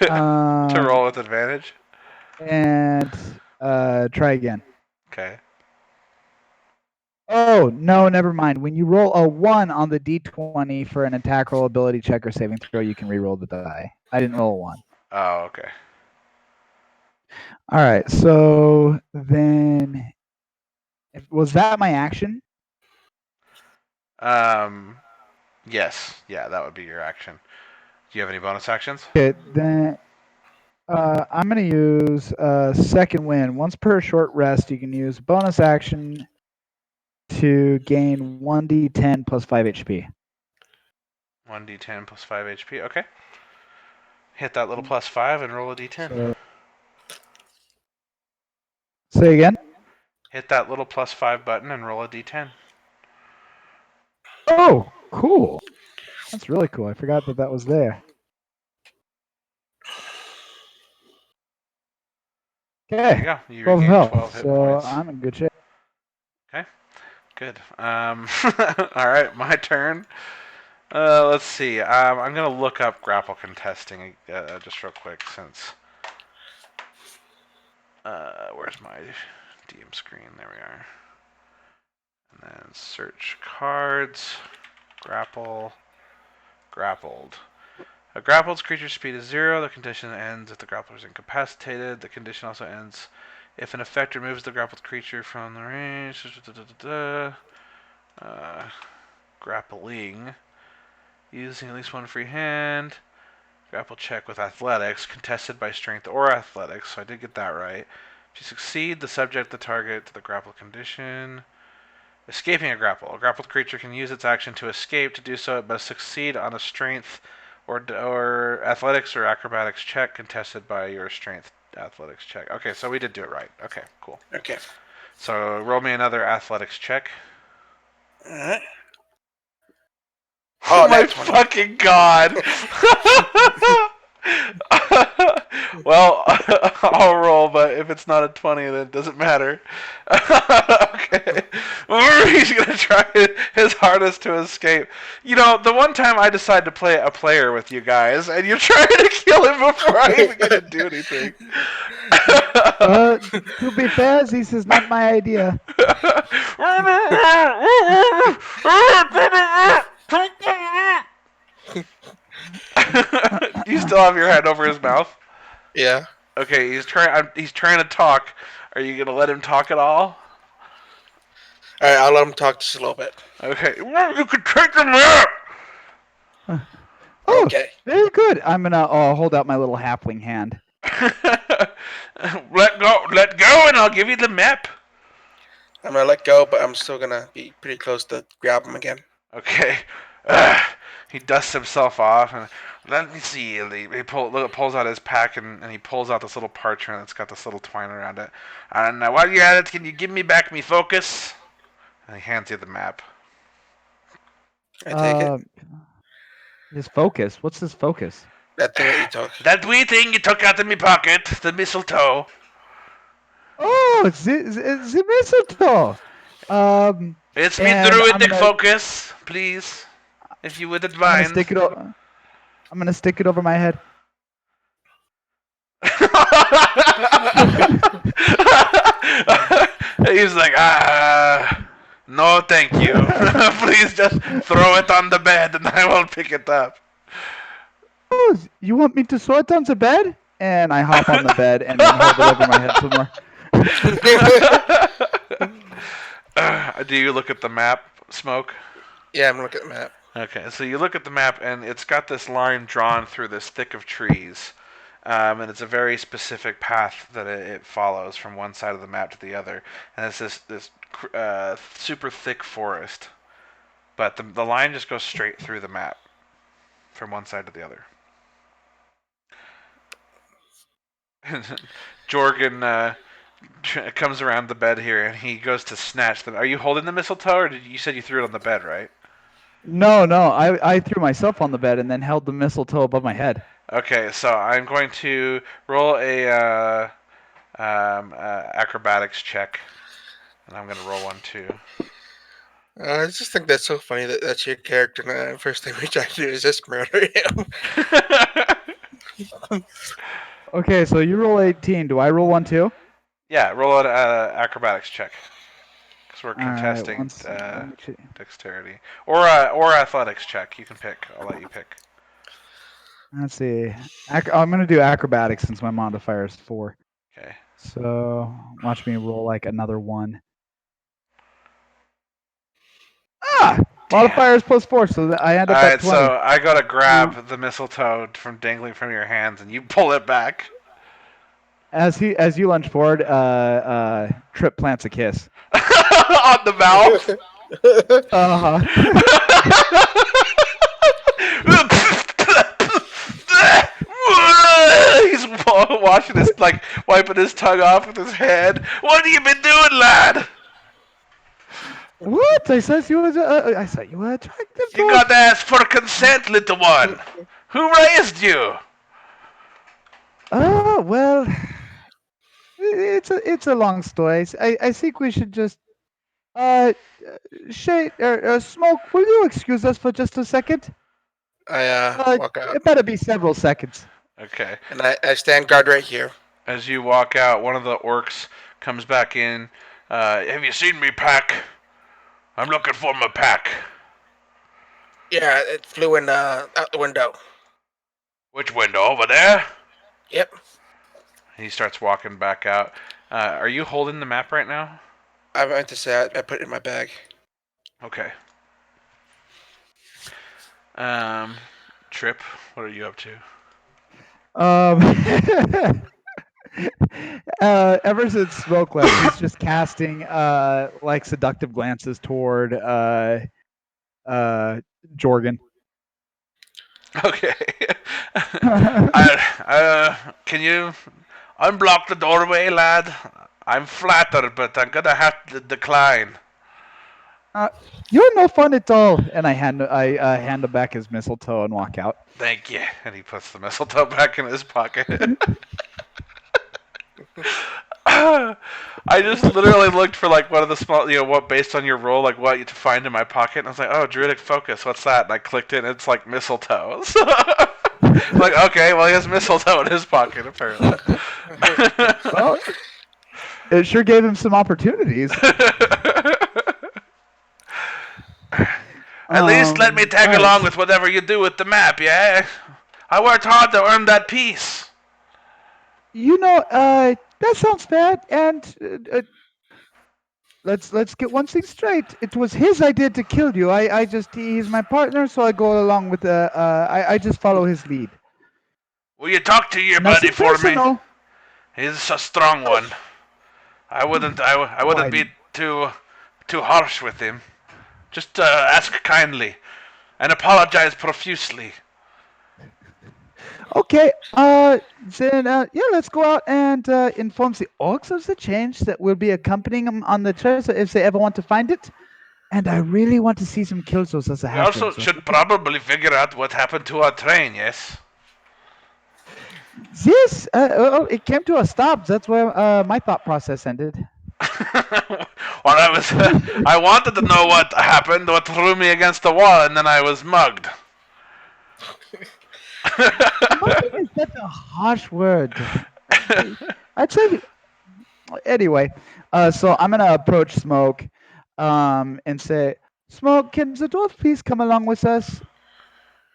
To roll with advantage. And try again. Okay. Oh, no, never mind. When you roll a 1 on the d20 for an attack roll, ability check, or saving throw, you can re-roll the die. I didn't roll a 1. Oh, okay. All right, so then was that my action? Yes. Yeah, that would be your action. Do you have any bonus actions? Okay, then I'm going to use second wind. Once per short rest, you can use bonus action to gain 1d10 plus 5 HP. 1d10 plus 5 HP. Okay. Hit that little plus 5 and roll a d10. So, say again? Hit that little plus 5 button and roll a d10. Oh, cool. That's really cool. I forgot that was there. There you Okay. go. You 12 regained health. 12 hit So points. I'm in good shape. Okay. Good. All right, my turn. Let's see. I'm gonna look up grapple contesting just real quick since. Where's my DM screen? There we are. And then search cards. Grappled. A grappled creature's speed is 0. The condition ends if the grappler is incapacitated. The condition also ends if an effect removes the grappled creature from the range. Grappling. Using at least one free hand. Grapple check with athletics, contested by strength or athletics, so I did get that right. If you succeed, the subject the target to the grapple condition. Escaping a grapple. A grappled creature can use its action to escape. To do so, it must succeed on a strength or athletics or acrobatics check contested by your strength athletics check. Okay, so we did do it right. Okay, cool. Okay. So roll me another athletics check. All right. Oh my fucking god! Well, I'll roll, but if it's not a 20, then it doesn't matter. Okay. He's gonna try his hardest to escape. You know, the one time I decided to play a player with you guys, and you're trying to kill him before I even get to do anything. To be fair, this is not my idea. Do you still have your hand over his mouth? Yeah. Okay, he's trying to talk. Are you gonna let him talk at all? All right, I'll let him talk just a little bit. Okay. Well, you can take the map. Oh, Okay. very good. I'm gonna hold out my little halfling hand. Let go, and I'll give you the map. I'm gonna let go, but I'm still gonna be pretty close to grab him again. Okay. He dusts himself off and let me see. He pulls out his pack and he pulls out this little parchment that's got this little twine around it. And while you're at it, can you give me back me focus? And he hands you the map. I take it. His focus. What's his focus? That thing that you took. That wee thing you took out of me pocket, the mistletoe. Oh, it's the mistletoe. It's me And druidic focus, please, if you would I'm gonna advise. stick it. I'm gonna stick it over my head. He's like, no, thank you. Please just throw it on the bed and I will pick it up. Oh, you want me to throw it on the bed? And I hop on the bed and then hold it over my head some more. Do you look at the map, Smoke? Yeah, I'm gonna look at the map. Okay, so you look at the map and it's got this line drawn through this thick of trees. And it's a very specific path that it follows from one side of the map to the other. And it's this super thick forest. But the line just goes straight through the map from one side to the other. Jorgen comes around the bed here and he goes to snatch them. Are you holding the mistletoe, or you said you threw it on the bed, right? No, I threw myself on the bed and then held the mistletoe above my head. Okay, so I'm going to roll a acrobatics check, and I'm going to roll one too. I just think that's so funny that that's your character. And the first thing we try to do is just murder him. Okay, so you roll 18. Do I roll one too? Yeah, roll an acrobatics check. Because we're All right, contesting dexterity. Or athletics check. You can pick. I'll let you pick. Let's see. I'm going to do acrobatics since my modifier is 4. Okay. So watch me roll like another 1. Modifier is +4, so I end up at 20. So I gotta grab the mistletoe from dangling from your hands, and you pull it back. As you lunge forward, Trip plants a kiss on the mouth. He's washing his, wiping his tongue off with his hand. What have you been doing, lad? What? I said you were attractive. You got to ask for consent, little one. Who raised you? Oh, well, it's a long story. I think we should just Smoke, will you excuse us for just a second? I walk out. It better be several seconds. Okay. And I stand guard right here. As you walk out, one of the orcs comes back in. Have you seen me pack? I'm looking for my pack. Yeah, it flew in out the window. Which window? Over there? Yep. He starts walking back out. Are you holding the map right now? I meant to say I put it in my bag. Okay. Trip, what are you up to? Ever since Smoke left, he's just casting like seductive glances toward Jorgen. Okay. Can you unblock the doorway, lad? I'm flattered, but I'm gonna have to decline. You're no fun at all. And I hand him back his mistletoe and walk out. Thank you. And he puts the mistletoe back in his pocket. I just literally looked for one of the small, what based on your roll, what you to find in my pocket, and I was like, oh, druidic focus, what's that? And I clicked it, and it's mistletoe. Okay, well, he has mistletoe in his pocket apparently. Well, it sure gave him some opportunities. At least let me tag along with whatever you do with the map, yeah? I worked hard to earn that piece. That sounds fair. And let's get one thing straight. It was his idea to kill you. I just he's my partner, so I go along with the. I just follow his lead. Will you talk to your buddy Nothing for me? personal. He's a strong one. I wouldn't Why? be too harsh with him. Just ask kindly and apologize profusely. Okay. Then yeah, let's go out and inform the orcs of the change that we'll be accompanying them on the treasure if they ever want to find it. And I really want to see some killzones as a We halfling. also So if should we could, probably figure out what happened to our train. Yes. yes, it came to a stop. That's where my thought process ended. Well, I wanted to know what happened, what threw me against the wall, and then I was mugged. Mugging is such a harsh word. I'd say anyway. So I'm gonna approach Smoke, and say, Smoke, can the dwarf please come along with us?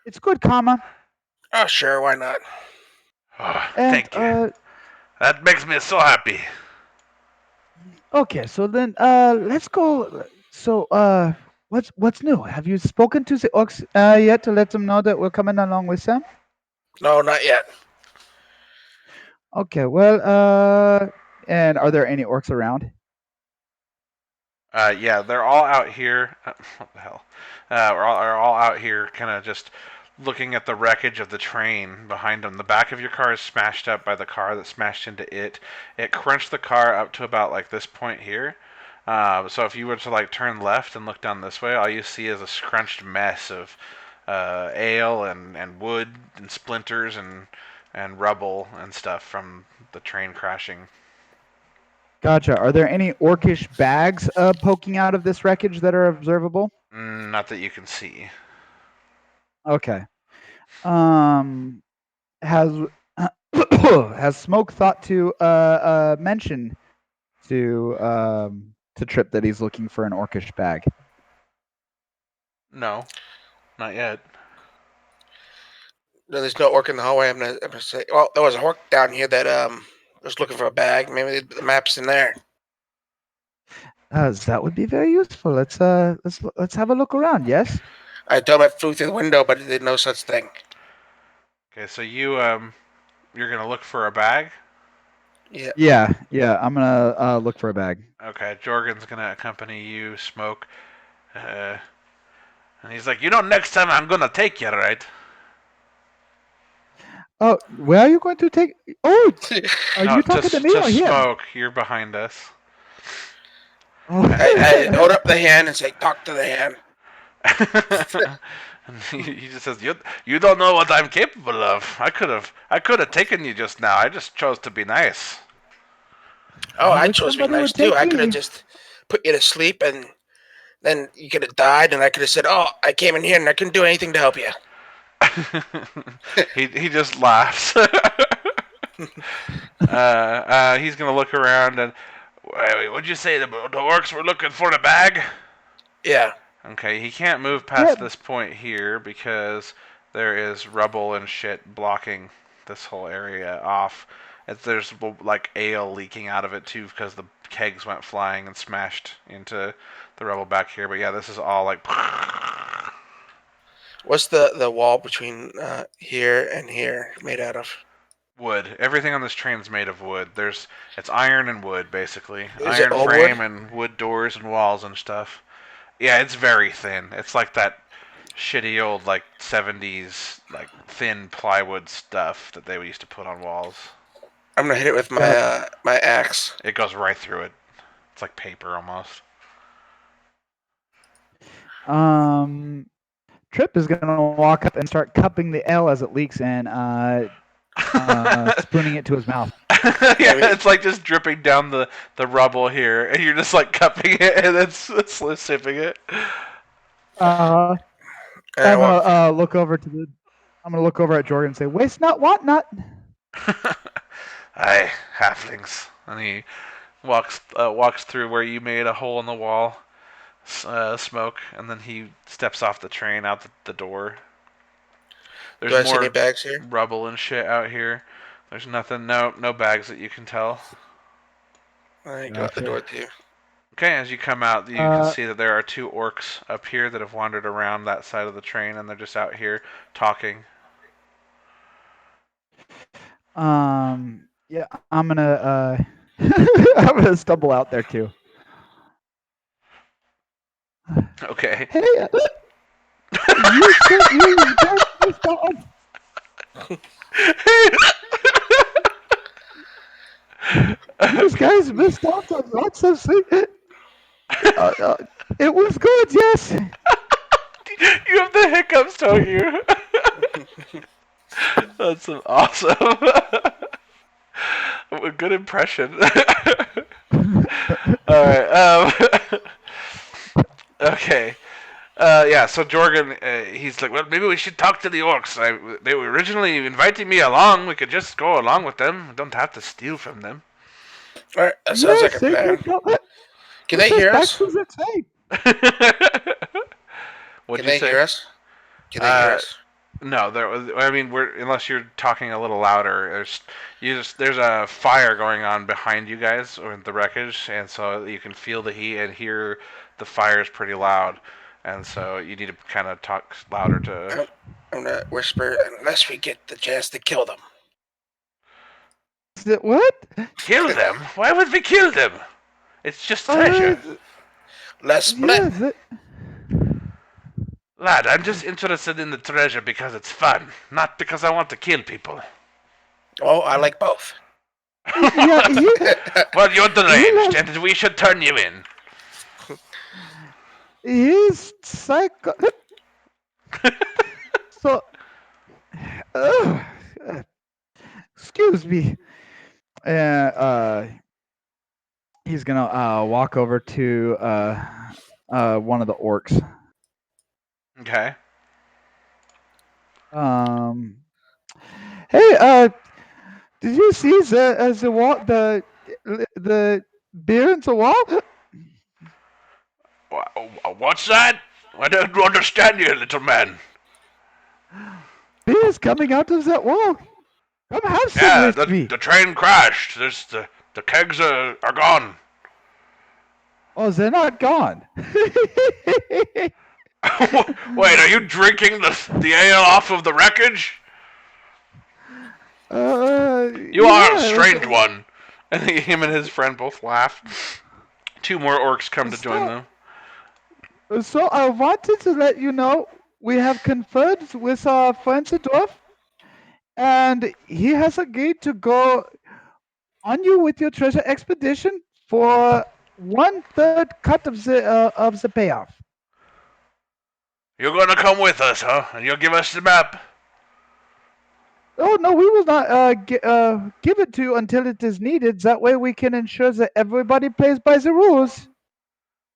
It's good karma. Oh, sure, why not? Oh, And thank you. That makes me so happy. okay, so then let's go. So what's new? Have you spoken to the orcs yet to let them know that we're coming along with them? No, not yet. Okay, well, and are there any orcs around? Yeah, they're all out here. What the hell? Are all out here, kind of just looking at the wreckage of the train behind them. The back of your car is smashed up by the car that smashed into it. It crunched the car up to about like this point here. So if you were to like turn left and look down this way, all you see is a scrunched mess of ale and wood and splinters and rubble and stuff from the train crashing. Gotcha. Are there any orcish bags poking out of this wreckage that are observable? Not that you can see. Okay. Um, has has Smoke thought to mention to Trip that he's looking for an orcish bag? No, not yet. No, there's no orc in the hallway. I'm gonna say. Well, there was a orc down here that was looking for a bag. Maybe the map's in there. That would be very useful. Let's have a look around. Yes. I told him I flew through the window, but he did no such thing. Okay, so you're gonna look for a bag. Yeah. Yeah. I'm gonna look for a bag. Okay, Jorgen's gonna accompany you, Smoke, uh, and he's like, next time I'm gonna take you, right? Oh, where are you going to take? Oh, are No, you talking to me to or him? Smoke. You're behind us. Oh. I hold up the hand and say, "Talk to the hand." And he just says, "You don't know what I'm capable of. I could have taken you just now. I just chose to be nice." Oh, I wish chose to be somebody nice would too. take I could have me. just put you to sleep, and then you could have died, and I could have said, "Oh, I came in here and I couldn't do anything to help you." he just laughs. He's gonna look around and what'd you say? The orcs were looking for the bag. Yeah. Okay, he can't move Yeah. past this point here because there is rubble and shit blocking this whole area off. There's like ale leaking out of it too because the kegs went flying and smashed into the rubble back here. But yeah, this is all like What's the wall between here and here made out of? wood. Everything on this train is made of wood. It's iron and wood basically. Is it Iron old wood? frame and wood doors and walls and stuff. Yeah, it's very thin. It's like that shitty old like 70s like thin plywood stuff that they used to put on walls. I'm gonna hit it with my Got my axe. It goes right through it. It's like paper almost. Trip is gonna walk up and start cupping the L as it leaks and spooning it to his mouth. Yeah, it's like just dripping down the rubble here, and you're just like cupping it and then sipping it. I'm gonna look over to the. I'm gonna look over at Jordan and say, "Waste not, want not." Aye, halflings. And he walks through where you made a hole in the wall, Smoke, and then he steps off the train out the door. Do There's I see any more bags here? rubble and shit out here. There's nothing, no bags that you can tell. I go out the Gotcha. door too. Okay, as you come out, you can see that there are 2 orcs up here that have wandered around that side of the train, and they're just out here talking. Yeah, I'm gonna I'm gonna stumble out there too. Okay. Hey, you said you guys missed out on. You guys missed out on lots of sleep. It was good, yes. You have the hiccups, don't you? That's awesome. A good impression. All right. Okay. Yeah. So Jorgen, he's like, well, maybe we should talk to the orcs. They were originally inviting me along. We could just go along with them. We don't have to steal from them. All right, that sounds like Yes, a they plan. could go. What Can they says hear Max us? was insane? What'd Can you they say? hear us? Can they hear us? No, there. I mean, unless you're talking a little louder. There's a fire going on behind you guys or the wreckage, and so you can feel the heat and hear the fire is pretty loud, and so you need to kind of talk louder to. I'm gonna whisper unless we get the chance to kill them. What? Kill them? Why would we kill them? It's just treasure. Let's split. Yeah, Lad, I'm just interested in the treasure because it's fun, not because I want to kill people. Oh, I like both. yeah. Well, you're deranged, He and we should turn you in. he's psycho. So, uh, excuse me. He's gonna walk over to one of the orcs. Okay. Hey, did you see the wall the beer in the wall? What's that? I don't understand you, little man. Beer is coming out of that wall. Come have some Yeah, with me. the train crashed. The kegs are gone. Oh, they're not gone. Wait, are you drinking the ale off of the wreckage? You are a strange one. And him and his friend both laugh. 2 more orcs come to join them. So I wanted to let you know we have conferred with our friend the dwarf, and he has agreed to go on you with your treasure expedition for 1/3 cut of the payoff. You're gonna come with us, huh? And you'll give us the map. Oh no, we will not give it to you until it is needed. That way we can ensure that everybody plays by the rules.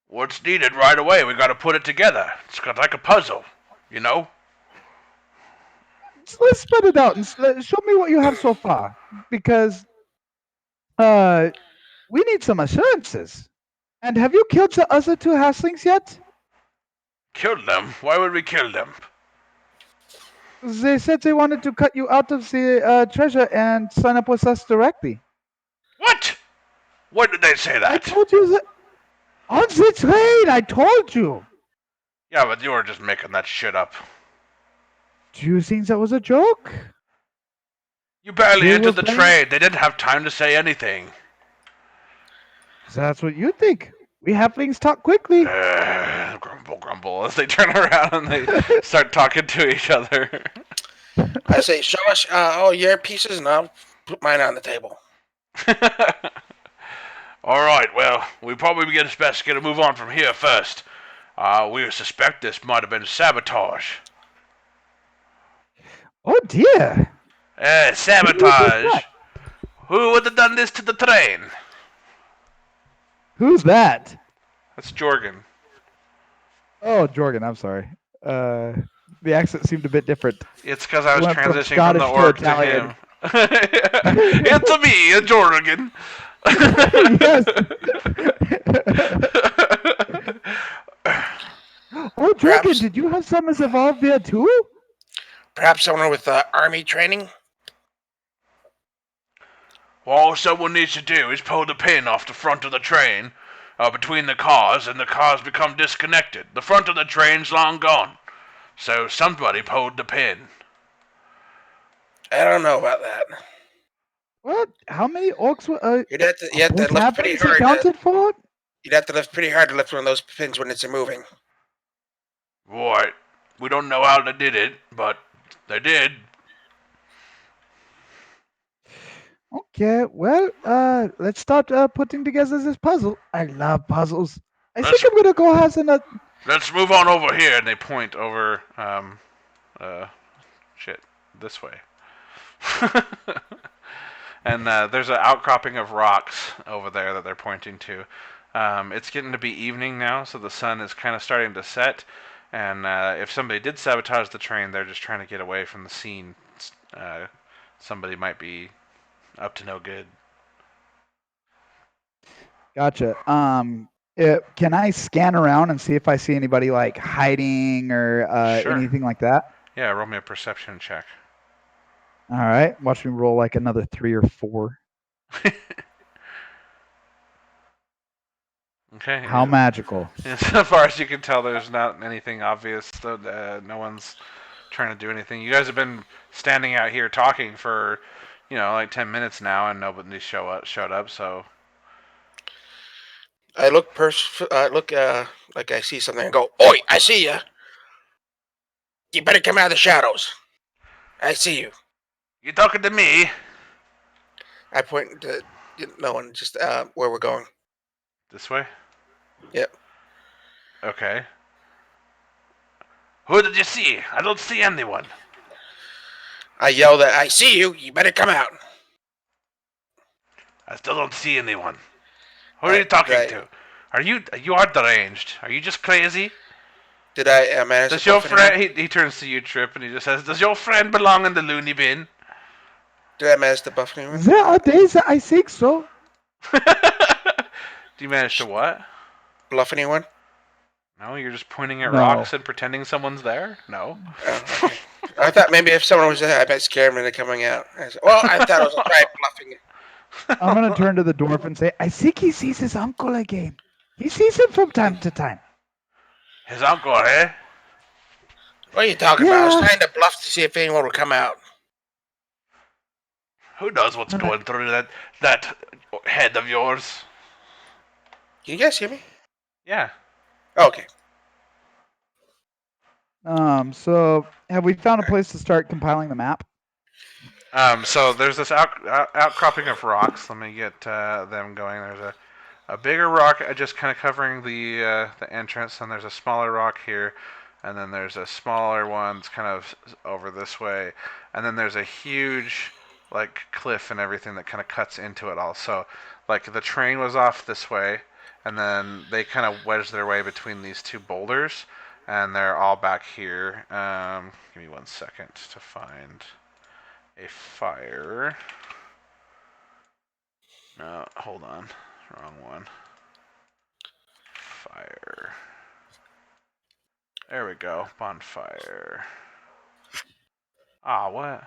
What's needed right away? We gotta put it together. It's like a puzzle, you know? So let's spread it out and show me what you have so far, because we need some assurances. And have you killed the other 2 halflings yet? Killed them? Why would we kill them? They said they wanted to cut you out of the treasure and sign up with us directly. What? When did they say that? I told you that on the train. I told you. Yeah, but you were just making that shit up. Do you think that was a joke? You barely They entered were the playing- train. They didn't have time to say anything. That's what you think. We halflings talk quickly. Grumble, grumble as they turn around and they start talking to each other. I say, show us all your pieces, and I'll put mine on the table. All right, well, we probably best get a move on from here first. We suspect this might have been sabotage. Oh dear. Sabotage? Who would have done this to the train? Who's that? That's Jorgen. Oh, Jorgen. I'm sorry. The accent seemed a bit different. It's because I was Went from transitioning from the Scottish to orc to Italian. him. It's a me, a Jorgen. Yes. Oh, Jorgen, Perhaps- did you have summons evolved there too? Perhaps someone with army training. All someone needs to do is pull the pin off the front of the train between the cars, and the cars become disconnected. The front of the train's long gone. So somebody pulled the pin. I don't know about that. What? How many orcs You have to both lift pretty happens hard. accounted for? You'd have to lift pretty hard to lift one of those pins when it's moving. Right. We don't know how they did it, but they did. Okay, well, let's start putting together this puzzle. I love puzzles. I Let's think I'm gonna go have some. let's move on over here. And they point over. Shit, this way. And there's an outcropping of rocks over there that they're pointing to. It's getting to be evening now, so the sun is kind of starting to set. And if somebody did sabotage the train, they're just trying to get away from the scene. Somebody might be up to no good. Gotcha. Can I scan around and see if I see anybody like hiding or Sure. anything like that? Yeah, roll me a perception check. All right. Watch me roll like another 3 or 4. Okay. How magical. So far as you can tell, there's not anything obvious. No one's trying to do anything. You guys have been standing out here talking for, like 10 minutes now, and nobody showed up. So I look like I see something and go, "Oi, I see you. You better come out of the shadows. I see you." you talking to me? I point to no one, just where we're going. This way? Yep. Okay. Who did you see? I don't see anyone. I yell that I see you. You better come out. I still don't see anyone. Who are you talking to? You are deranged. Are you just crazy? Did I manage Does to your bluff anyone? friend? He turns to you, Trip, and he just says, "Does your friend belong in the loony bin?" Did I manage to buff anyone? There are days that I think so. Do you manage to what? Bluff anyone? No, you're just pointing at No. rocks and pretending someone's there? No. Oh, okay. I thought maybe if someone was there, I might scare them into coming out. I thought I was trying bluffing. I'm gonna turn to the dwarf and say, I think he sees his uncle again. He sees him from time to time. His uncle, eh? What are you talking about? I was Yeah. trying to bluff to see if anyone would come out. Who knows what's going through that head of yours? Can you guys hear me? Yeah. Okay. So have we found a place to start compiling the map? So there's this outcropping of rocks. Let me get them going. There's a bigger rock just kind of covering the entrance, and there's a smaller rock here, and then there's a smaller one that's kind of over this way, and then there's a huge like cliff and everything that kind of cuts into it all. So like the train was off this way, and then they kind of wedged their way between these two boulders, and they're all back here. Give me 1 second to find a fire. No, hold on. Wrong one. Fire. There we go. Bonfire. Ah, what?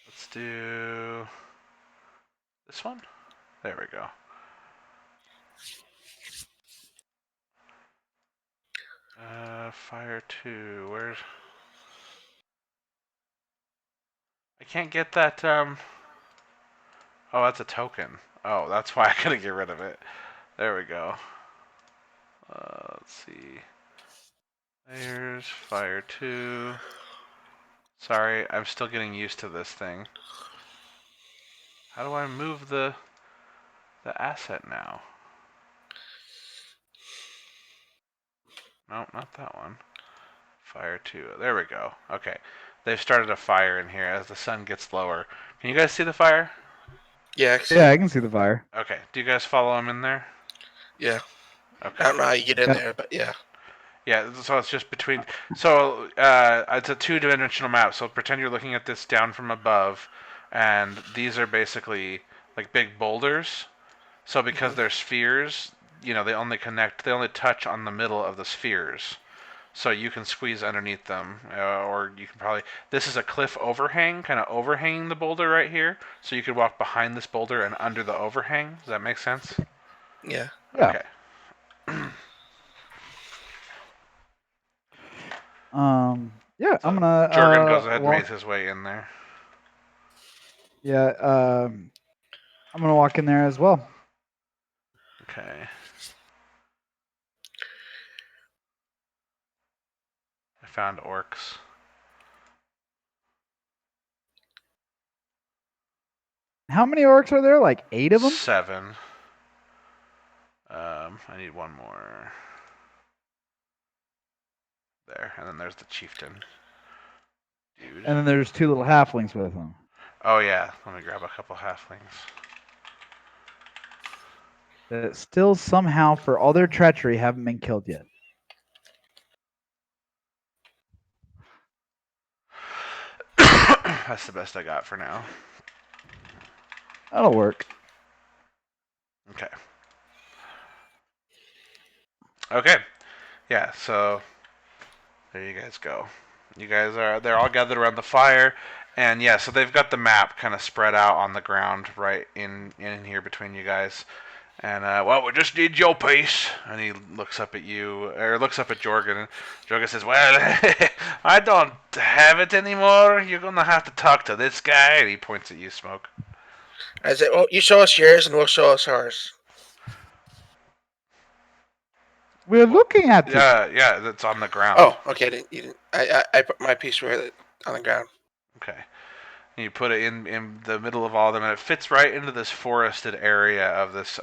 Let's do this one. There we go. Fire 2. Where's... I can't get that, Oh, that's a token. Oh, that's why I couldn't get rid of it. There we go. Let's see. There's Fire 2. Sorry, I'm still getting used to this thing. How do I move the asset now? No, not that one. Fire 2. There we go. Okay. They've started a fire in here as the sun gets lower. Can you guys see the fire? Yeah. Yeah, I can see the fire. Okay. Do you guys follow him in there? Yeah. Okay. I don't know how you get in there, but yeah. Yeah, so it's just between... So, it's a two-dimensional map, so pretend you're looking at this down from above, and these are basically, like, big boulders. So because they're spheres, they only touch on the middle of the spheres. so you can squeeze underneath them, or you can probably. This is a cliff overhang, kind of overhanging the boulder right here, so you could walk behind this boulder and under the overhang. Does that make sense? Yeah. Yeah. Okay. Yeah, So I'm gonna Jorgen goes ahead and walk. makes his way in there. Yeah, I'm gonna walk in there as well. Okay. I found orcs. How many orcs are there? Like 8 of them? 7. I need one more. There, and then there's the chieftain. Dude. And then there's 2 little halflings with them. Oh yeah, let me grab a couple halflings. That still somehow, for all their treachery, haven't been killed yet. That's the best I got for now. That'll work. Okay. Okay. Yeah, so there you guys go. They're all gathered around the fire, and yeah, so they've got the map kind of spread out on the ground right in here between you guys. And well, we just need your piece. And he looks up at you, or looks up at Jorgen, and Jorgen says, "Well, I don't have it anymore. You're gonna have to talk to this guy." And he points at you, Smoke. I said, well, you show us yours, and we'll show us ours. We're looking at it. Yeah, that's on the ground. Oh, okay. You didn't. I put my piece right on the ground. Okay. And you put it in the middle of all of them, and it fits right into this forested area of this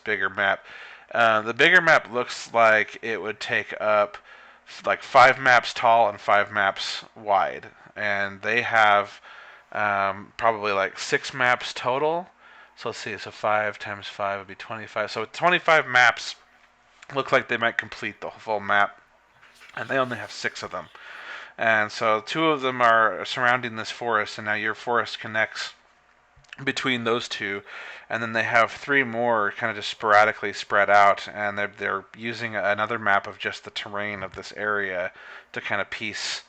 bigger map. The bigger map looks like it would take up like 5 maps tall and 5 maps wide, and they have probably like 6 maps total. So let's see. So 5 times 5 would be 25. So 25 maps look like they might complete the full map, and they only have 6 of them. And so 2 of them are surrounding this forest, and now your forest connects between those 2, and then they have 3 more kind of just sporadically spread out, and they're using another map of just the terrain of this area to kind of piece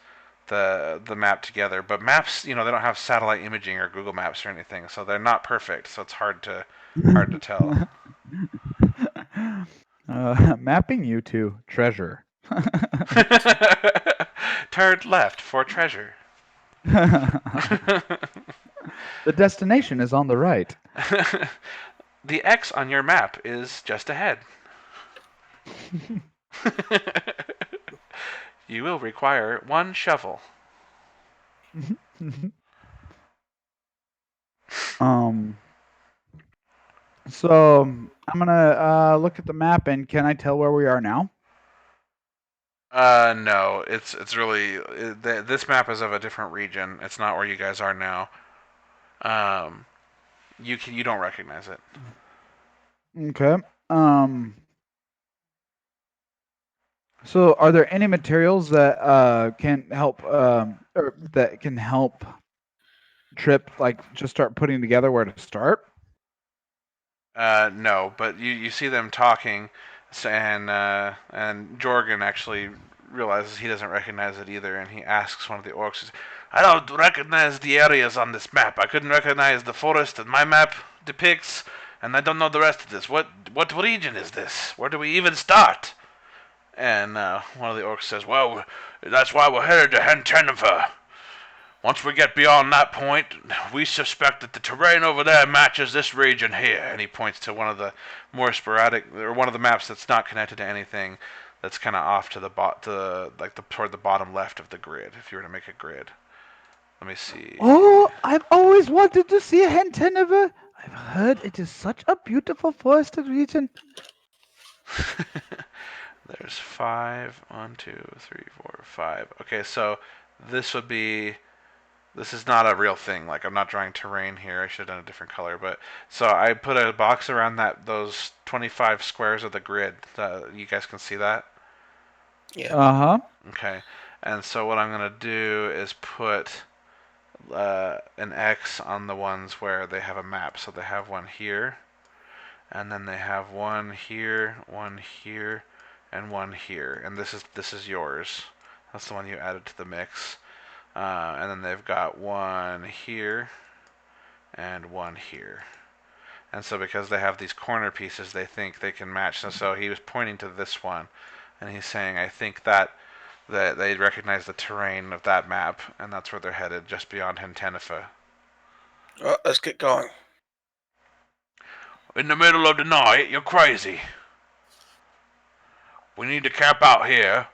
the map together. But maps, they don't have satellite imaging or Google Maps or anything, so they're not perfect. So it's hard to tell. Mapping you to treasure. Turn left for treasure. The destination is on the right. The X on your map is just ahead. You will require 1 shovel. So I'm gonna look at the map, and can I tell where we are now? No, it's really this map is of a different region. It's not where you guys are now. You don't recognize it. Okay. So are there any materials that can help or that can help Trip just start putting together where to start? No, but you see them talking, and Jorgen actually realizes he doesn't recognize it either, and he asks one of the orcs, "I don't recognize the areas on this map. I couldn't recognize the forest that my map depicts, and I don't know the rest of this. What region is this? Where do we even start?" And one of the orcs says, "Well, that's why we're headed to Hentenva. Once we get beyond that point, we suspect that the terrain over there matches this region here." And he points to one of the more sporadic, or one of the maps that's not connected to anything, that's kind of off to toward the bottom left of the grid. If you were to make a grid, let me see. Oh, I've always wanted to see Henteneva. I've heard it is such a beautiful forested region. There's 5. 1, 2, 3, 4, 5. Okay, so this would be. This is not a real thing. Like, I'm not drawing terrain here. I should have done a different color. But so I put a box around those 25 squares of the grid. You guys can see that? Yeah. Uh-huh. Okay. And so what I'm gonna do is put an X on the ones where they have a map. So they have one here, and then they have one here, and one here, and this is yours. That's the one you added to the mix. And then they've got one here and one here. And so because they have these corner pieces, they think they can match. So he was pointing to this one, and he's saying, I think that they recognize the terrain of that map, and that's where they're headed, just beyond Hentenifa. Well, let's get going. In the middle of the night? You're crazy. We need to camp out here,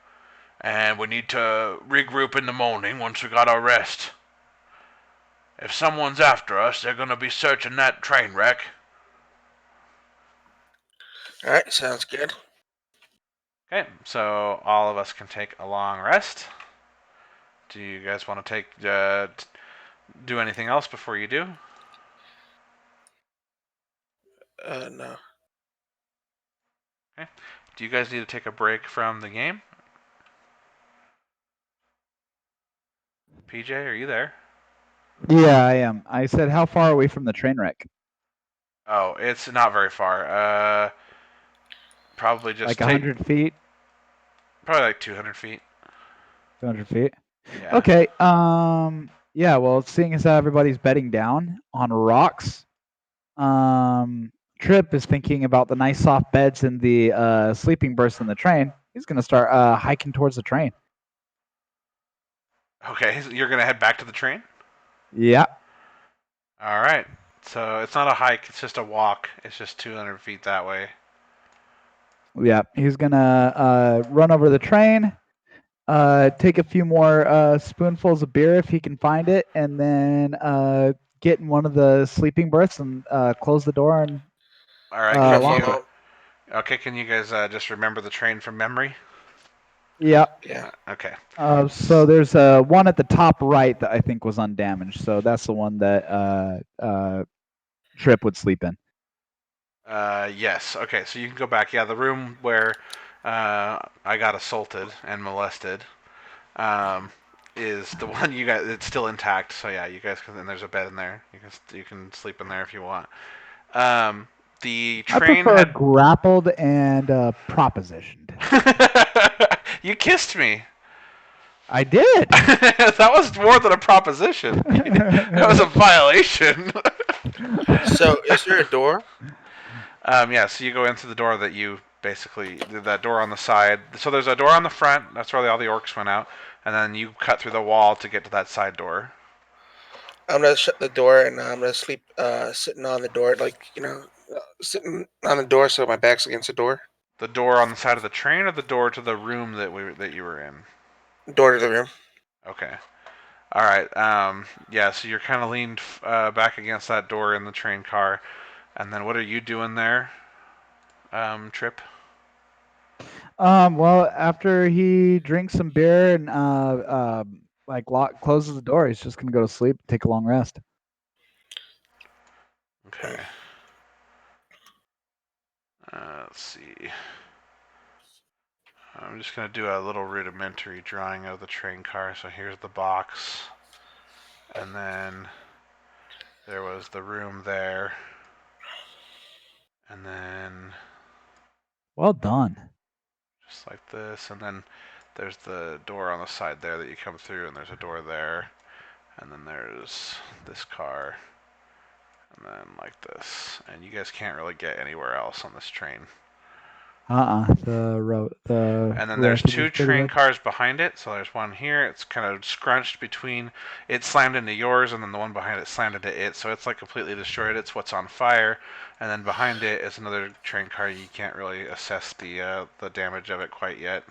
and we need to regroup in the morning once we got our rest. If someone's after us, they're gonna be searching that train wreck. All right, sounds good. Okay, so all of us can take a long rest. Do you guys want to do anything else before you do? No. Okay. Do you guys need to take a break from the game? PJ, are you there? Yeah, I am. I said, how far are we from the train wreck? Oh, it's not very far. Probably just Like 100 feet? probably like 200 feet. 200 feet? Yeah. Okay. Yeah, well, seeing as how everybody's bedding down on rocks, Trip is thinking about the nice soft beds and the sleeping berths in the train. He's going to start hiking towards the train. Okay, you're gonna head back to the train? Yeah. All right. So it's not a hike; it's just a walk. It's just 200 feet that way. Yeah. He's going to run over the train, take a few more spoonfuls of beer if he can find it, and then get in one of the sleeping berths and close the door and All right. On my Can lock you? it. phone. Okay. Can you guys just remember the train from memory? Yeah. Yeah. Okay. So there's one at the top right that I think was undamaged. So that's the one that Trip would sleep in. Yes. Okay. So you can go back. Yeah, the room where I got assaulted and molested is the one you guys. It's still intact. So yeah, you guys can. And there's a bed in there. You can sleep in there if you want. Um, the I train prefer had. grappled and propositioned. You kissed me. I did. That was more than a proposition. That was a violation. So, is there a door? Yeah, so you go into the door that you basically that door on the side. So there's a door on the front. That's where all the orcs went out, and then you cut through the wall to get to that side door. I'm gonna shut the door and I'm gonna sleep sitting on the door, like sitting on the door so my back's against the door. The door on the side of the train, or the door to the room that you were in. Door to the room. Okay. All right. Yeah. So you're kind of leaned back against that door in the train car, and then what are you doing there, Trip? Well, after he drinks some beer and closes the door, he's just gonna go to sleep, take a long rest. Okay. Let's see. I'm just going to do a little rudimentary drawing of the train car. So here's the box. And then there was the room there. And then Well done. just like this. And then there's the door on the side there that you come through. And there's a door there. And then there's this car. And then like this. And you guys can't really get anywhere else on this train. The And then there's wreckage two is pretty train bad. cars behind it. So there's one here. It's kind of scrunched between. It slammed into yours, and then the one behind it slammed into it. So it's like completely destroyed. It's what's on fire. And then behind it is another train car. You can't really assess the damage of it quite yet.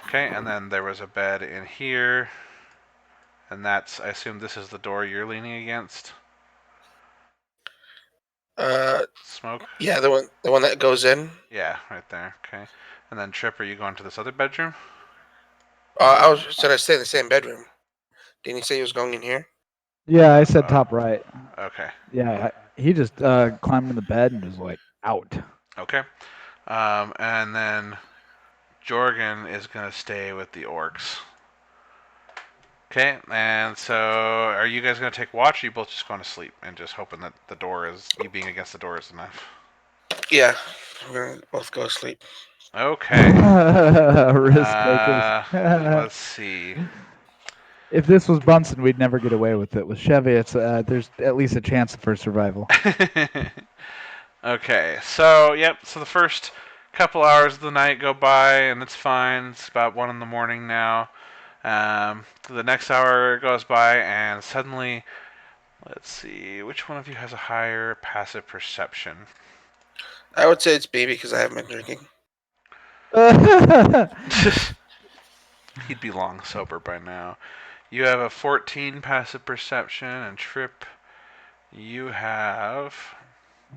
Okay, and then there was a bed in here. And that's, I assume this is the door you're leaning against. Smoke? Yeah, the one that goes in. Yeah, right there. Okay. And then Trip, are you going to this other bedroom? I was just gonna stay in the same bedroom. Didn't you say he was going in here? Yeah, I said top right. Okay. Yeah, he just climbed in the bed and was like out. Okay. And then Jorgen is going to stay with the orcs. Okay, and so are you guys going to take watch, or are you both just going to sleep and just hoping that you being against the door is enough? Yeah, we're gonna both go to sleep. Okay. Risk takers. Let's see. If this was Bunsen, we'd never get away with it. With Chevy, it's there's at least a chance for survival. Okay, so yep, so the first couple hours of the night go by and it's fine. It's about 1 in the morning now. The next hour goes by and suddenly, let's see, which one of you has a higher passive perception? I would say it's B because I haven't been drinking. He'd be long sober by now. You have a 14 passive perception, and Trip, you have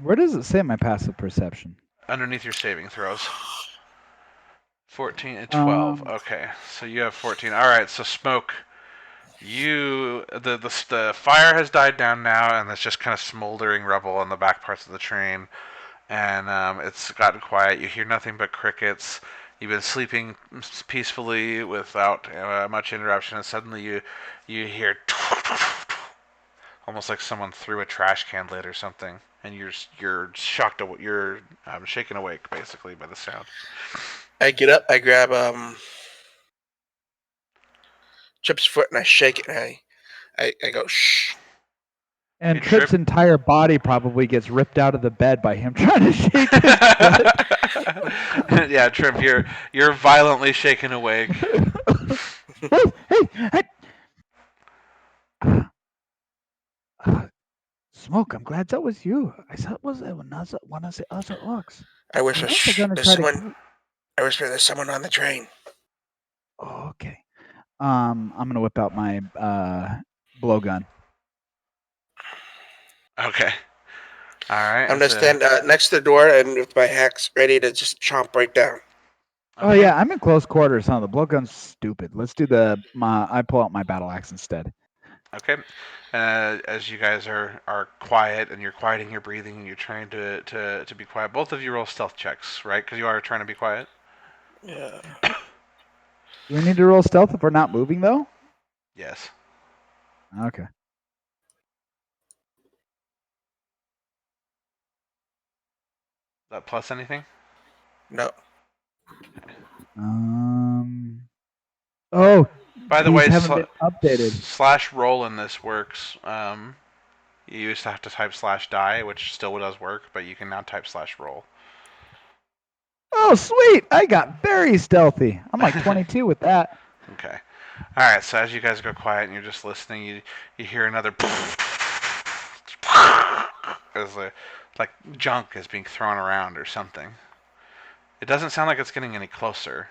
Where does it say my passive perception? underneath your saving throws. 14 and 12. Um, Okay, so you have 14. All right, so Smoke, the fire has died down now, and it's just kind of smoldering rubble in the back parts of the train, and it's gotten quiet. You hear nothing but crickets. You've been sleeping peacefully without much interruption, and suddenly you hear almost like someone threw a trash can lid or something, and you're shocked. You're shaken awake basically by the sound. I get up, I grab Chip's foot, and I shake it, and I go, shh. and Hey, Trip. Tripp's entire body probably gets ripped out of the bed by him trying to shake his foot. Yeah, Trip, you're violently shaken awake. Hey, Smoke, I'm glad that was you. I thought it was one of the other orcs. I whisper, I know they're shh, gonna there's try to someone. kill. I whisper, there's someone on the train. Oh, okay. I'm gonna whip out my blowgun. Okay. All right. I'm gonna stand next to the door and with my axe ready to just chomp right down. Oh Okay. yeah, I'm in close quarters. Huh? The blowgun's stupid. Let's do I pull out my battle axe instead. Okay. As you guys are quiet and you're quieting your breathing and you're trying to be quiet, both of you roll stealth checks, right? Because you are trying to be quiet. Yeah. Do we need to roll stealth if we're not moving though? Yes. Okay. That plus anything? No. Oh, By the these way, haven't been updated. slash roll in this works. You used to have to type slash die, which still does work, but you can now type slash roll. Oh, sweet! I got very stealthy. I'm like 22 with that. Okay. All right. So as you guys go quiet and you're just listening, you hear another as like junk is being thrown around or something. It doesn't sound like it's getting any closer.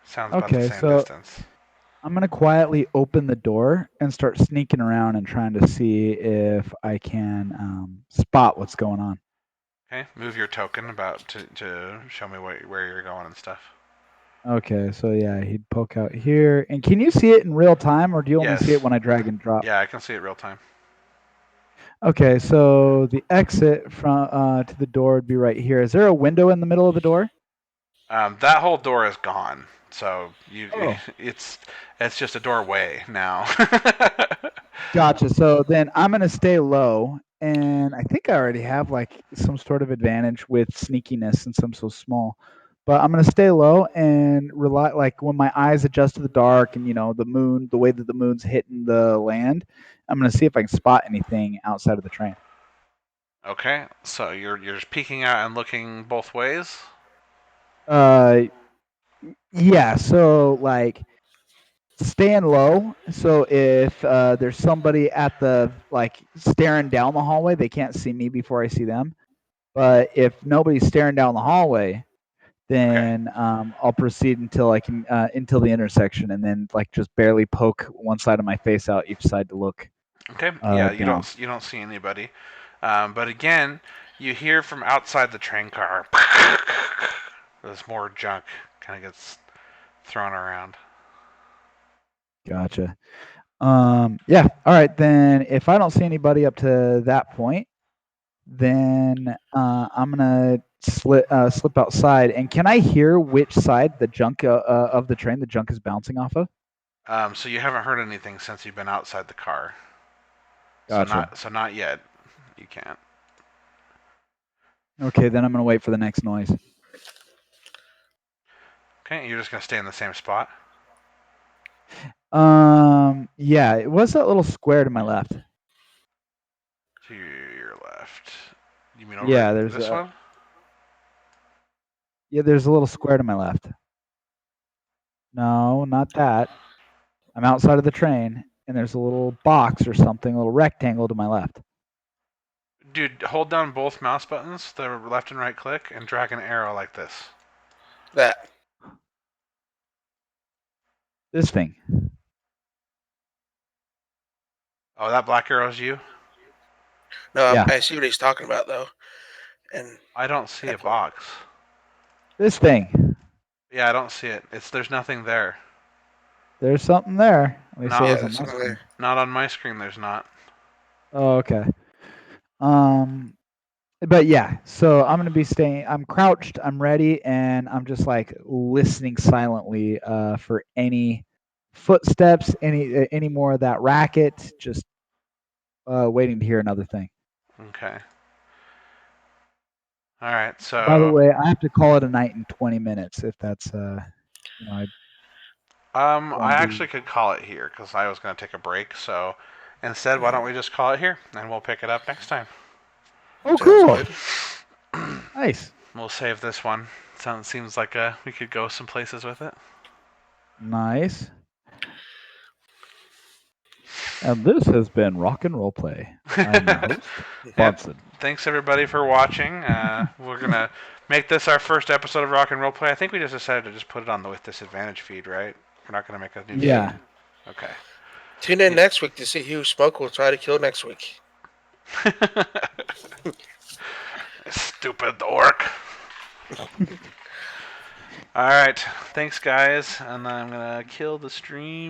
It sounds about the Okay, same so distance. I'm gonna quietly open the door and start sneaking around and trying to see if I can spot what's going on. Okay. Move your token about to show me where you're going and stuff. Okay, so yeah, he'd poke out here. And can you see it in real time, or do you only see Yes. it when I drag and drop? Yeah, I can see it real time. Okay, so the exit from to the door would be right here. Is there a window in the middle of the door? That whole door is gone. So Oh, it's just a doorway now. gotcha. So then I'm gonna stay low, and I think I already have like some sort of advantage with sneakiness since I'm so small. But I'm gonna stay low and rely like when my eyes adjust to the dark and the moon, the way that the moon's hitting the land, I'm gonna see if I can spot anything outside of the train. Okay, so you're just peeking out and looking both ways. Uh, yeah. So like staying low. So if there's somebody at the like staring down the hallway, they can't see me before I see them. But if nobody's staring down the hallway, Okay. then I'll proceed until I can until the intersection, and then like just barely poke one side of my face out each side to look Okay. Yeah, down. you don't see anybody, but again, you hear from outside the train car. There's more junk kind of gets thrown around. Gotcha. Yeah. All right. Then if I don't see anybody up to that point, then I'm gonna slip outside. And can I hear which side the junk of the train the junk is bouncing off of? So you haven't heard anything since you've been outside the car. Gotcha. So not yet. You can't. Okay, then I'm gonna wait for the next noise. Okay, you're just gonna stay in the same spot. Yeah, it was that little square to my left. To your left. You mean over Yeah, there's this one? Yeah, there's a little square to my left. No, not that. I'm outside of the train, and there's a little box or something, a little rectangle to my left. Dude, hold down both mouse buttons, the left and right click, and drag an arrow like this. That. This thing. Oh, that black arrow's you? No, Yeah. I see what he's talking about though, and I don't see I a point. box. This thing. Yeah, I don't see it. There's nothing there. There's something there. At least No. there Yeah, was on there's my something screen. there. Not on my screen, there's not. Oh, okay. But yeah, so I'm gonna be staying. I'm crouched. I'm ready, and I'm just like listening silently for any footsteps, any more of that racket. Just waiting to hear another thing. Okay. Alright, By the so way, I have to call it a night in 20 minutes if that's I I want to actually be. could call it here because I was gonna take a break, so instead why don't we just call it here and we'll pick it up next time. Oh, Sounds cool. good. Nice. We'll save this one. Seems like we could go some places with it. Nice. And this has been Rock and Roll Play. I'm your host, Bunsen. Thanks everybody for watching. We're gonna make this our first episode of Rock and Roll Play. I think we just decided to just put it on the With Disadvantage feed, right? We're not gonna make a new feed. Yeah. Okay. Tune in next week to see who Smoke will try to kill next week. Stupid orc. Alright, thanks guys, and I'm gonna kill the stream.